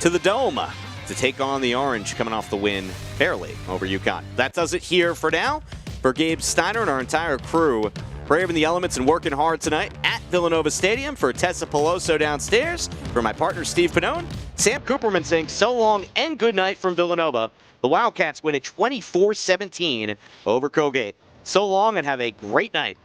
to the Dome to take on the Orange, coming off the win barely over UConn. That does it here for now. For Gabe Steiner and our entire crew, braving the elements and working hard tonight at Villanova Stadium. For Tessa Peloso downstairs, for my partner Steve Pannone, Sam Cooperman saying so long and good night from Villanova. The Wildcats win at 24-17 over Colgate. So long and have a great night.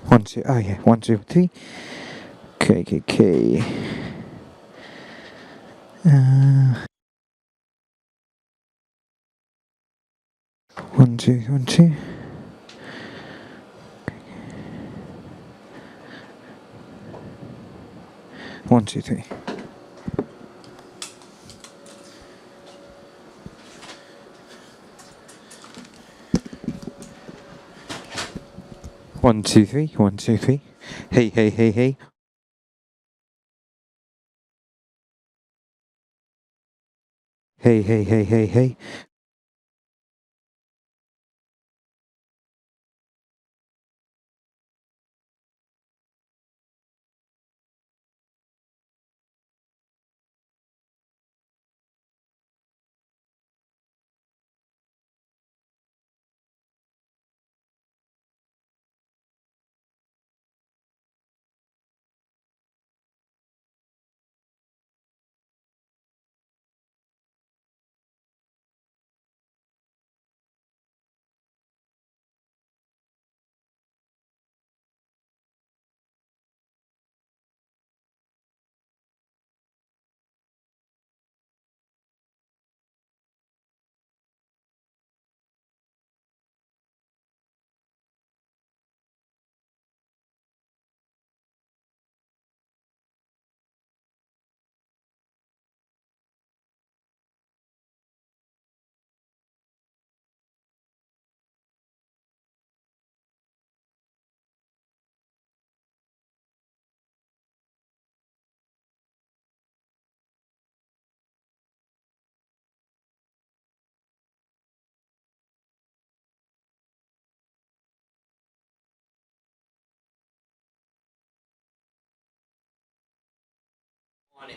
1, 2, oh yeah, 1, 2, 3. Okay. 1, 2, 1, 2. 1, 2, 3. One, two, three. 1, 2, 3. Hey. Hey.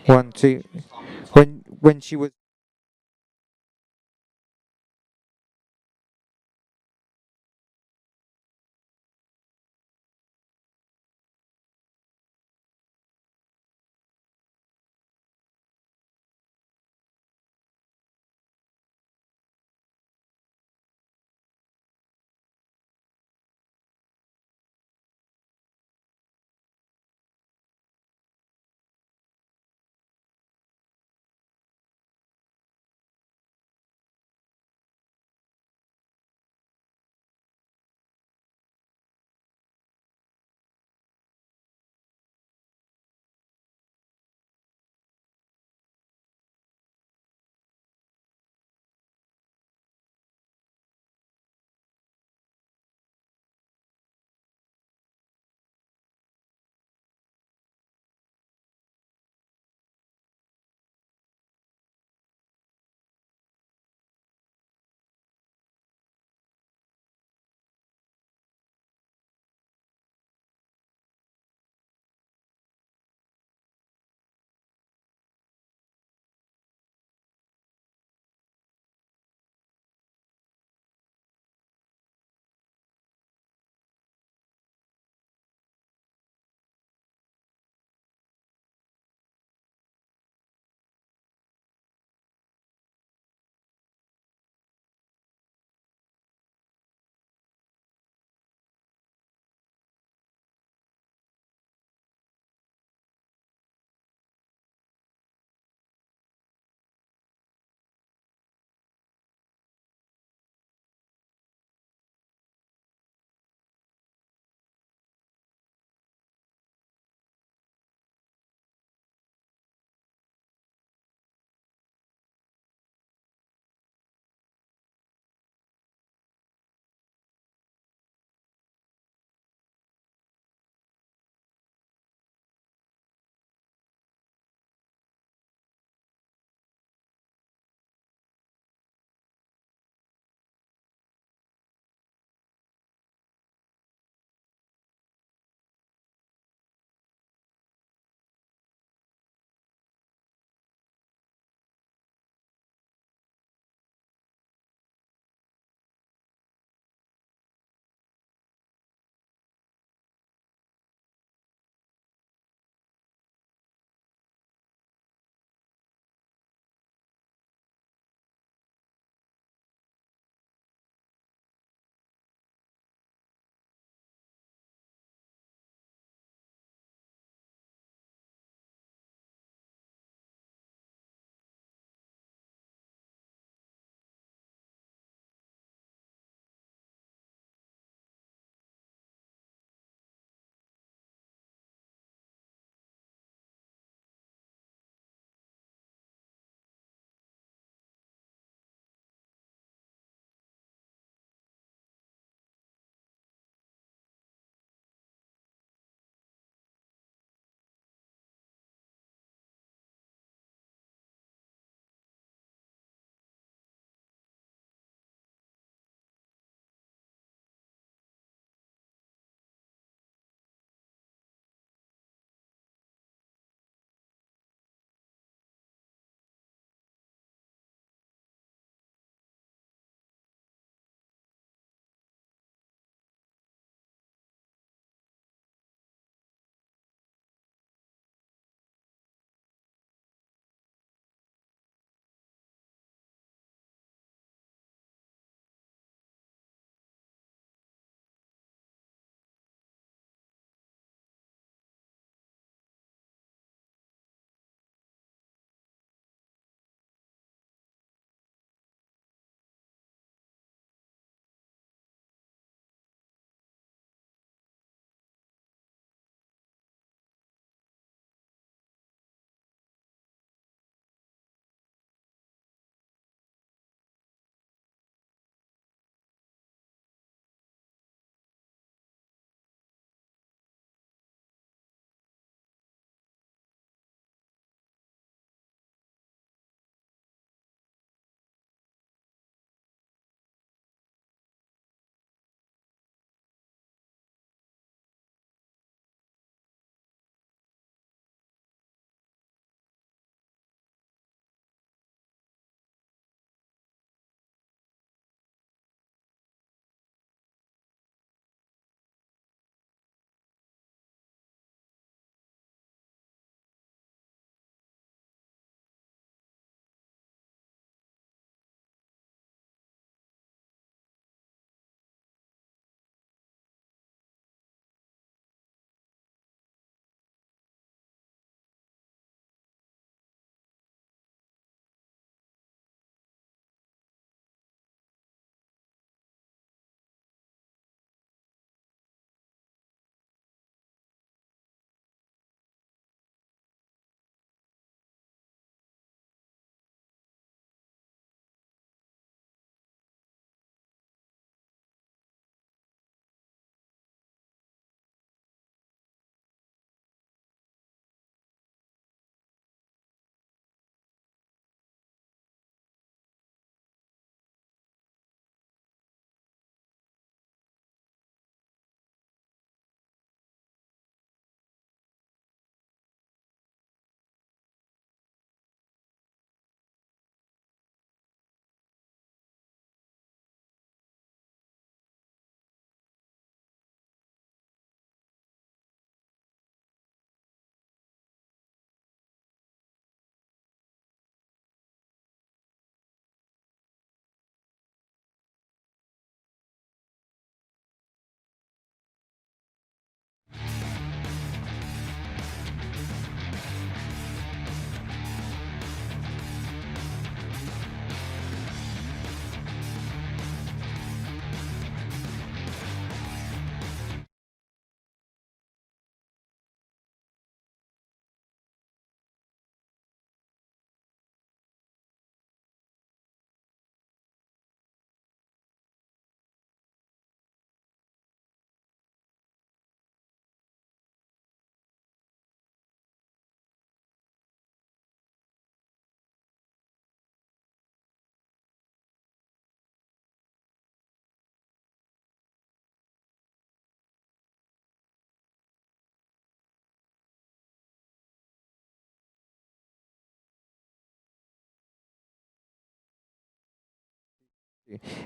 1, 2. When she was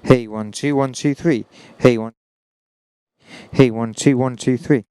Hey, 1 2 1 2 3. Hey, 1. Hey, 1 2 1 2 3.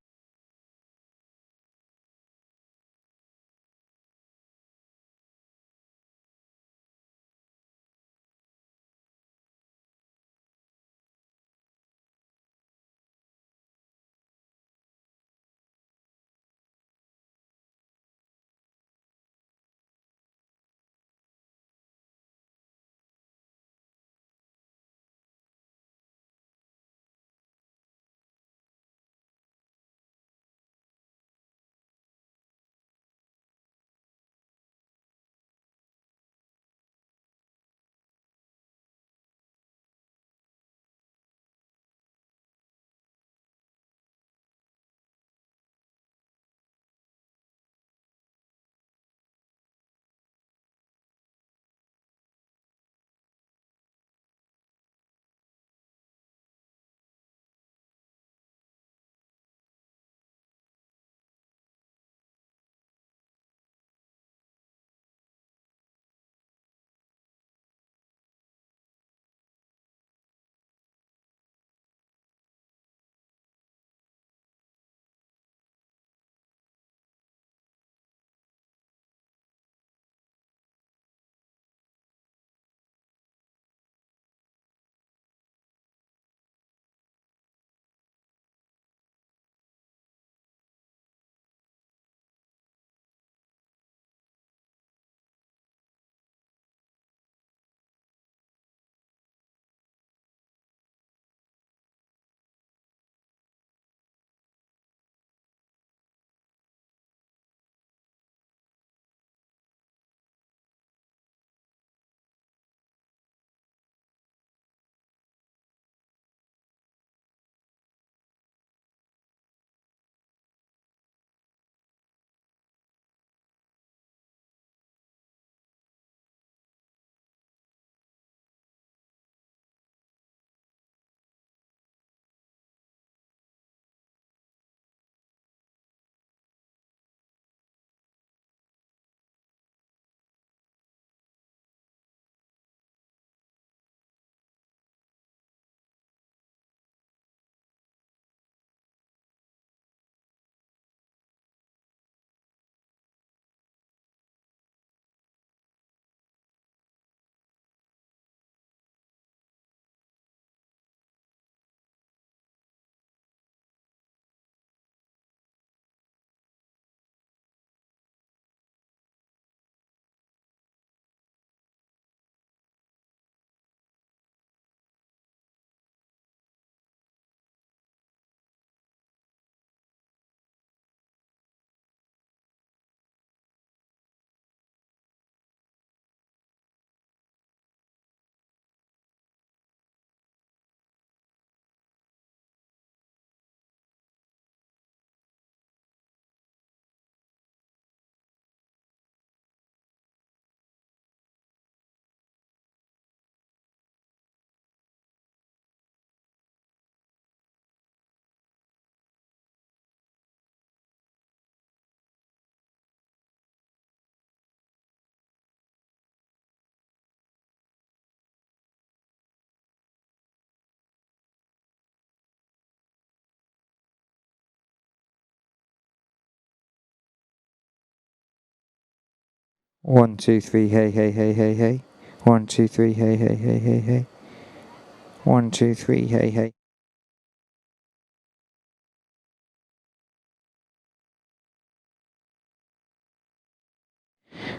One, two, three, hey, hey, hey, hey, hey. 1 2 3, hey, hey, hey, hey, hey. 1 2 3, hey, hey.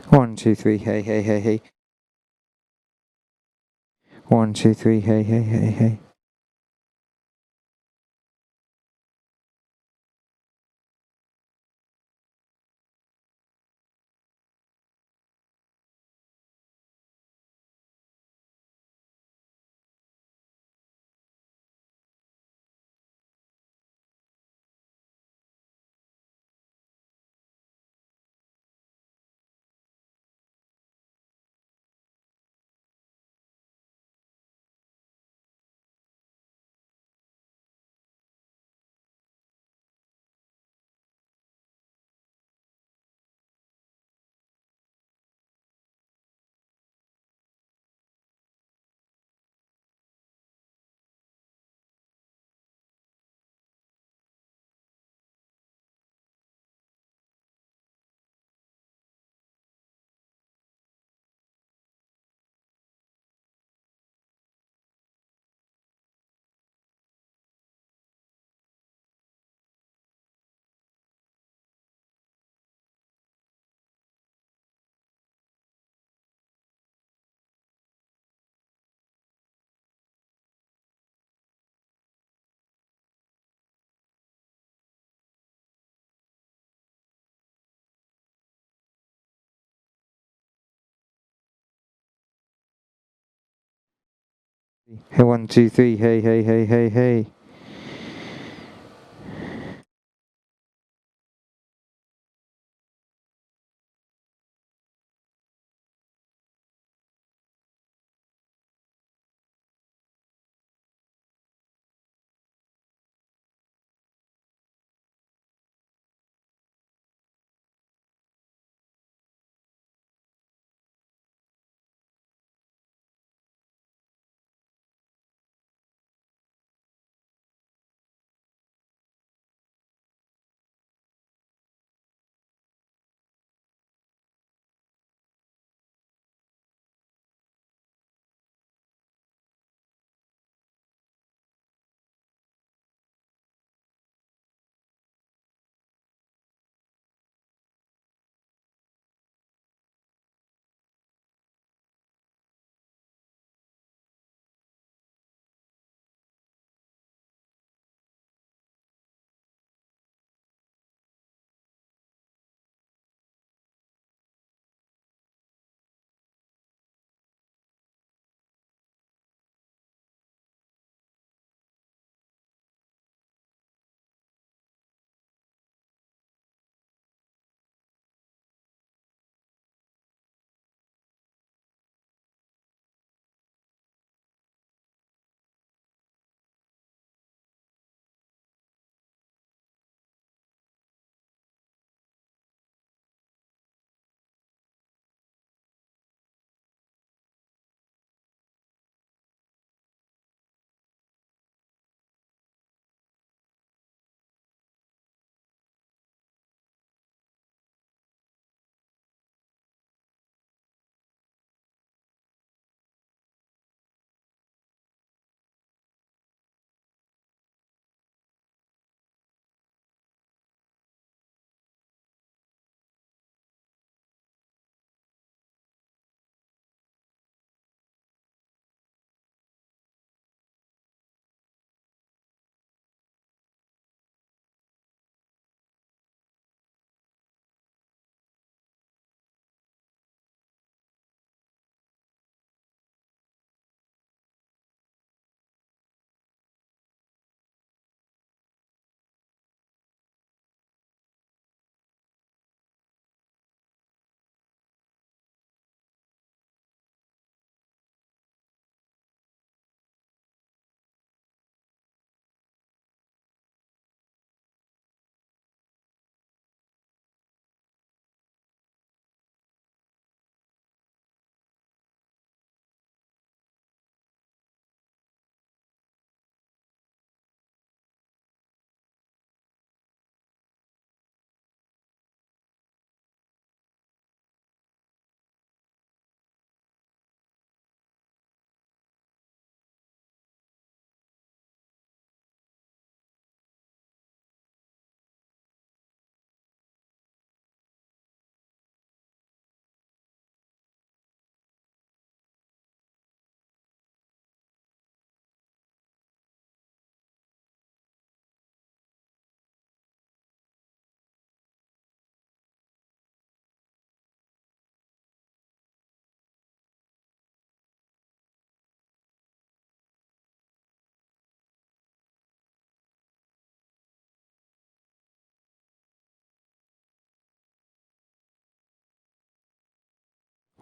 1 2 3, hey, hey, hey, hey. 1 2 3, hey, hey, hey, hey. Hey, 1, 2, 3, hey, hey, hey, hey, hey.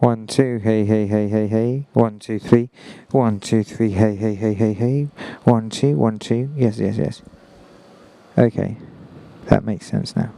One, two, hey, hey, hey, hey, hey. 1, 2, 3. 1, 2, 3, hey, hey, hey, hey, hey. 1, 2, 1, 2. Yes, yes, yes. Okay, that makes sense now.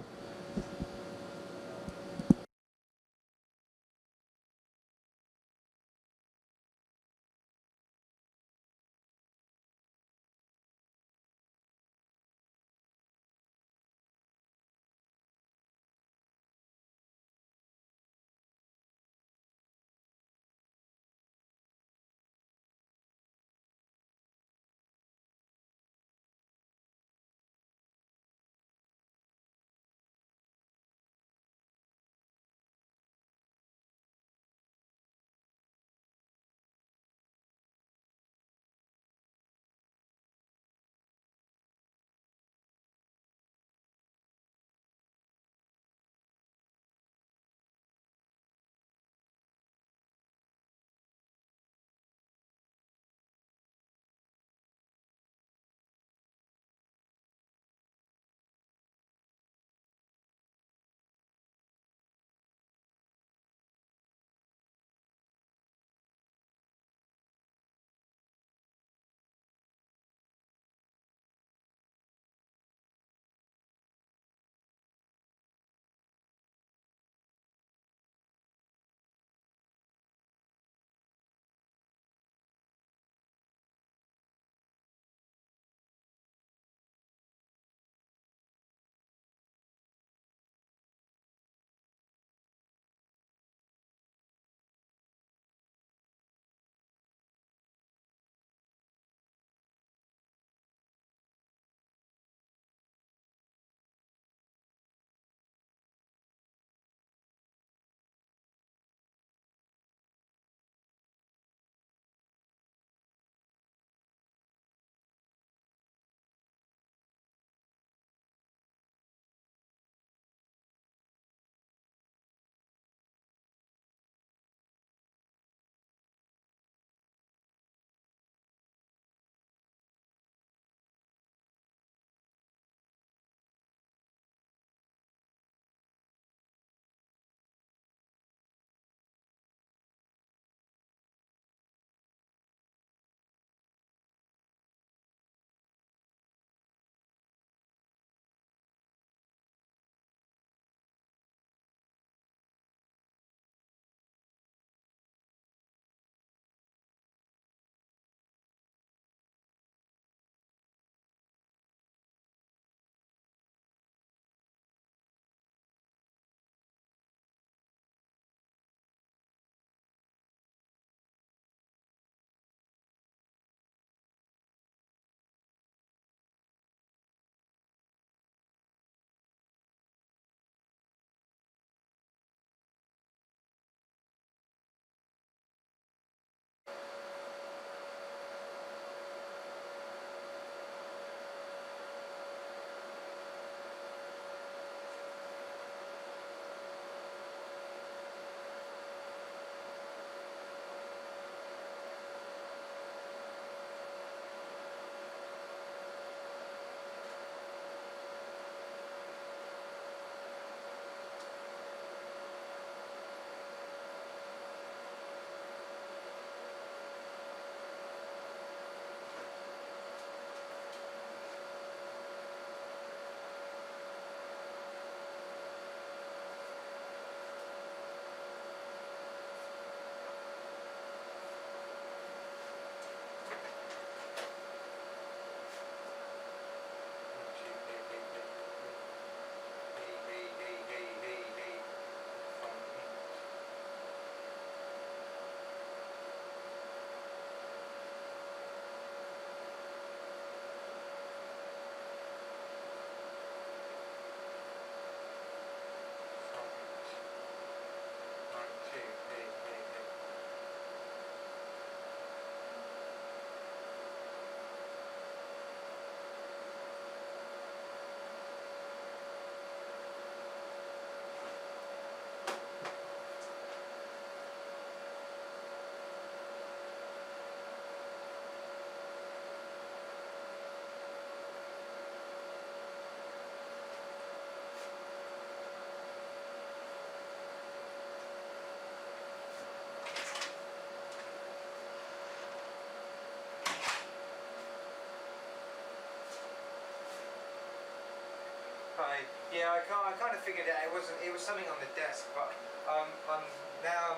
Hi. Yeah, I kind of figured it. It was something on the desk, but I'm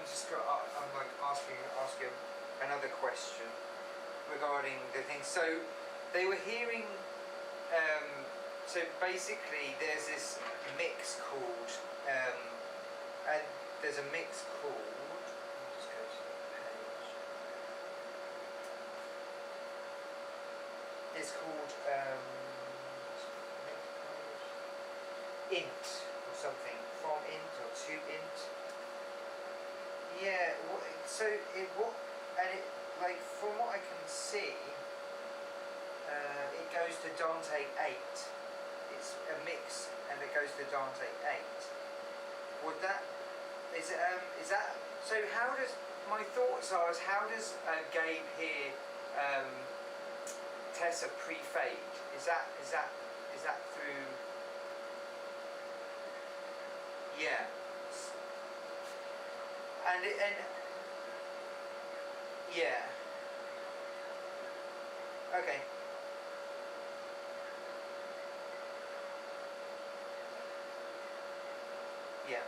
just like asking another question regarding the thing. So they were hearing. So basically, there's this mix called. And there's a mix called. Let me just go to the page. It's called. Int or something, from int or to int. Yeah, so it like from what I can see, it goes to Dante 8. It's a mix, and it goes to Dante 8. Would that is that so? How does my thoughts are? Is how does Gabe hear Tessa pre-fade? Is that through? Yeah, and yeah, okay. Yeah.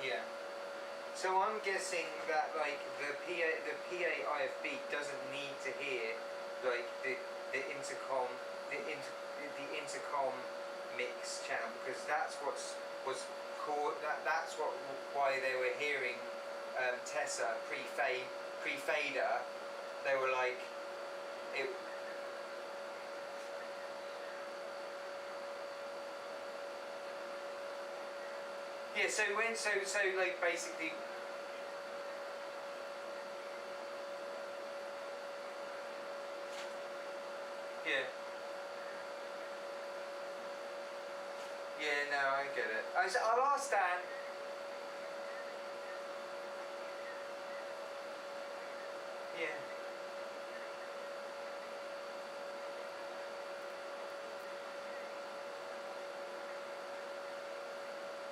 Yeah. So I'm guessing that like the PA IFB doesn't need to hear like the intercom mix channel, because that's was called that's why they were hearing Tessa pre-fader. They were like it. Yeah, so like basically. Yeah. Yeah, no, I get it. I'll ask Dan. Yeah.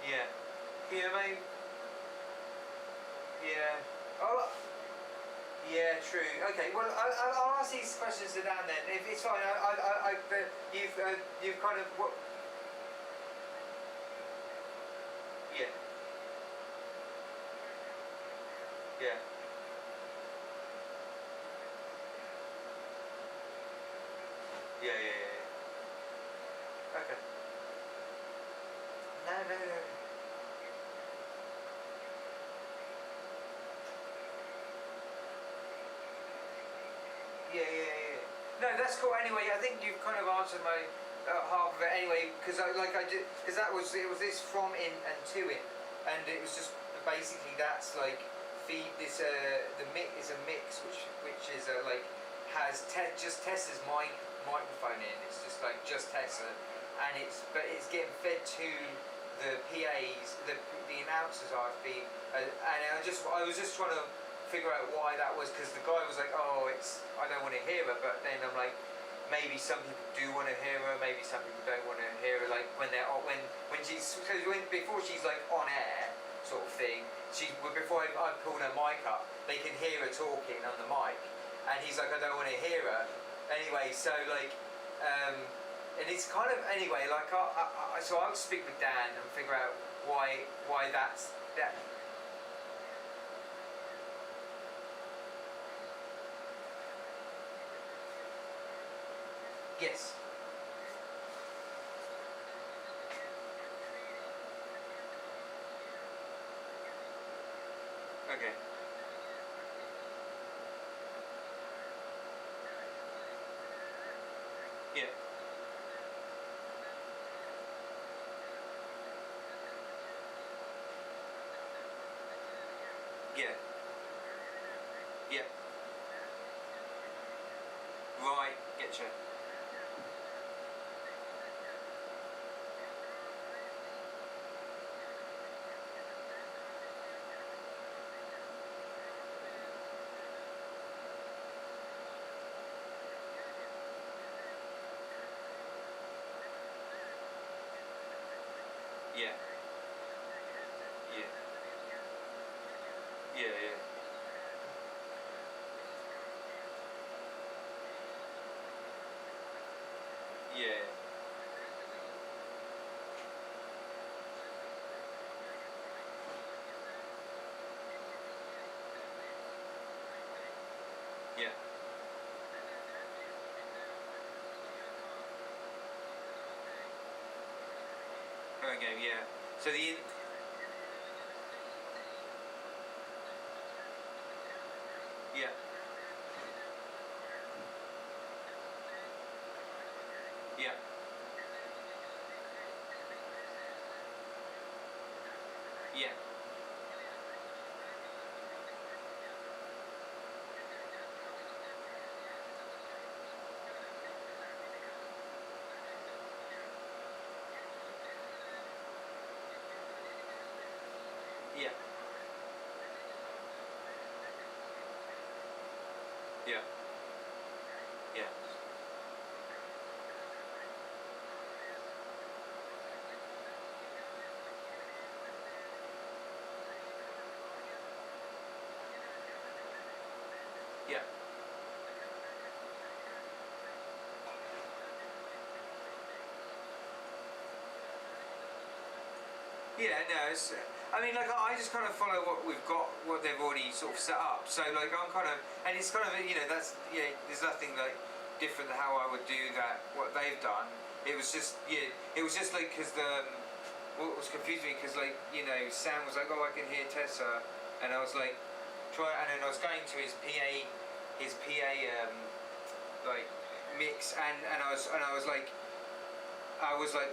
Yeah. Yeah, maybe. Yeah. Oh. Yeah, true. Okay. Well, I'll ask these questions to Dan then. If it's fine, you've kind of what. Yeah. Yeah. Yeah. Okay. No. Yeah. No, that's cool. Anyway, I think you've kind of answered my half of it anyway, because that was this from in and to in, and it was just basically that's like feed this the mix is a mix which is like has just Tessa's microphone in. It's just like just Tessa, and it's getting fed to the PAs, the announcers RFB, and I was just trying to figure out why that was, because the guy was like, oh, I don't want to hear her, but then I'm like, maybe some people do want to hear her, maybe some people don't want to hear her, like when before she's like on air sort of thing, before I pulled her mic up, they can hear her talking on the mic, and he's like, I don't want to hear her anyway, so like and it's kind of anyway like so I'll speak with Dan and figure out why that's that. Yes. Okay. Yeah. Yeah. Yeah. Right, getcha. Yeah. Yeah. Yeah, yeah. Yeah. Yeah. Home game, yeah. So the yeah. Yeah. Yeah. Yeah. Yeah. Yeah. Yeah. Yeah, no, it's, I mean, like, I just kind of follow what we've got, what they've already sort of set up. So, like, I'm kind of, and it's kind of, you know, that's, yeah, there's nothing, like, different than how I would do that, what they've done. It was just, yeah, it was just, like, because what was confusing me, because, like, you know, Sam was like, oh, I can hear Tessa, and I was like, and then I was going to his PA, like, mix, and I was like,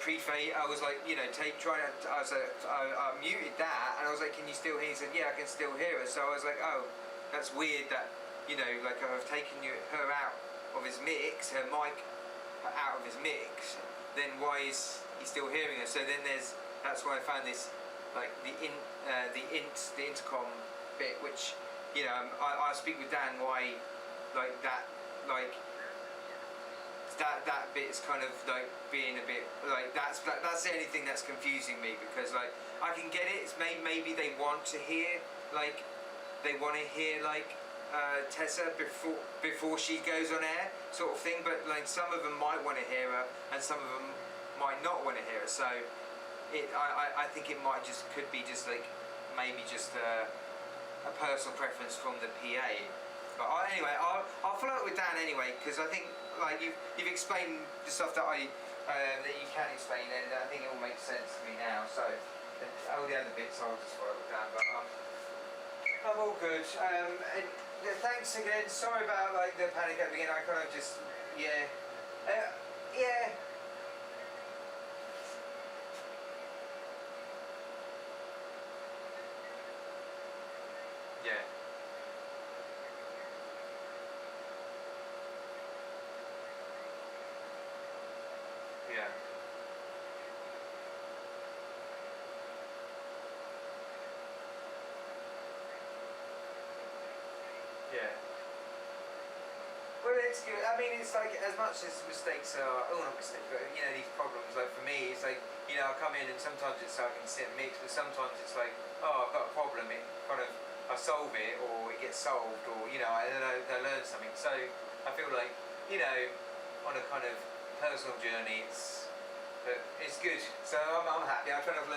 pre-fade, I was like, you know, I muted that, and I was like, can you still hear? He said, yeah, I can still hear her. So I was like, oh, that's weird that, you know, like I've taken her out of his mix, her mic out of his mix, then why is he still hearing her? So then that's why I found this, like, the intercom bit, which, you know, I speak with Dan why, like, that, like, that bit's kind of like being a bit like that's the only thing that's confusing me, because like I can get it. It's maybe they want to hear like Tessa before she goes on air, sort of thing. But like some of them might want to hear her, and some of them might not want to hear her. So I think it could be just like maybe just a personal preference from the PA. But anyway, I'll follow up with Dan anyway, because I think like you've explained the stuff that that you can explain, and I think it all makes sense to me now. So all the other bits I'll just follow up with Dan. But I'm all good. And thanks again. Sorry about like the panic at the beginning. I kind of just yeah. Yeah. Yeah. Yeah. Well, it's good. I mean, it's like as much as mistakes are, not mistakes, but you know, these problems. Like for me, it's like, you know, I come in and sometimes it's like I can sit and mix, but sometimes it's like, oh, I've got a problem. It kind of I solve it, or it gets solved, or you know, I learn something. So I feel like, you know, on a kind of personal journey, it's good. So I'm happy. I kind of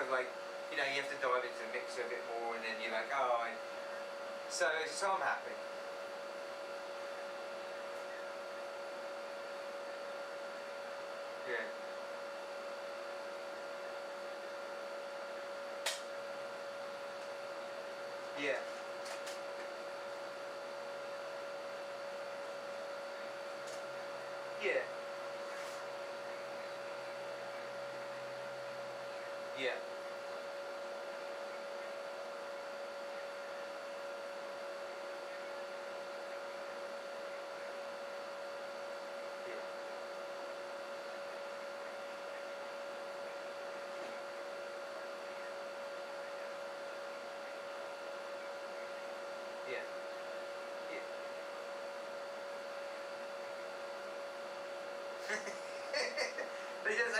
like, you know, you have to dive into the mixer a bit more, and then you're like, oh, so I'm happy. Yeah. Yeah. Yeah. Yeah. They just,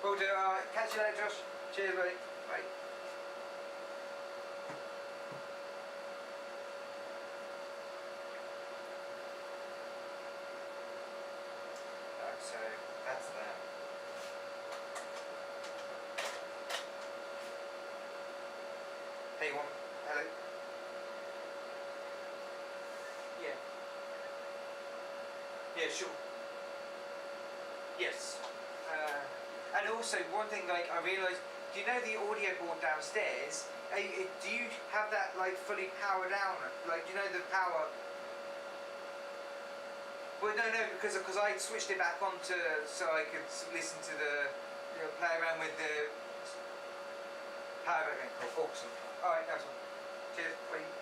Will do. Alright, catch you later, Josh. Cheers, buddy. Bye. So that's that. Hey, one. Hello. Yeah. Yeah, sure. Yes. And also, one thing, like, I realised, do you know the audio board downstairs? Do you have that, like, fully powered down? Like, do you know the power? Well, no, because I switched it back on so I could listen to play around with the power back. Cool, awesome. Alright, nice one. Cheers, bye.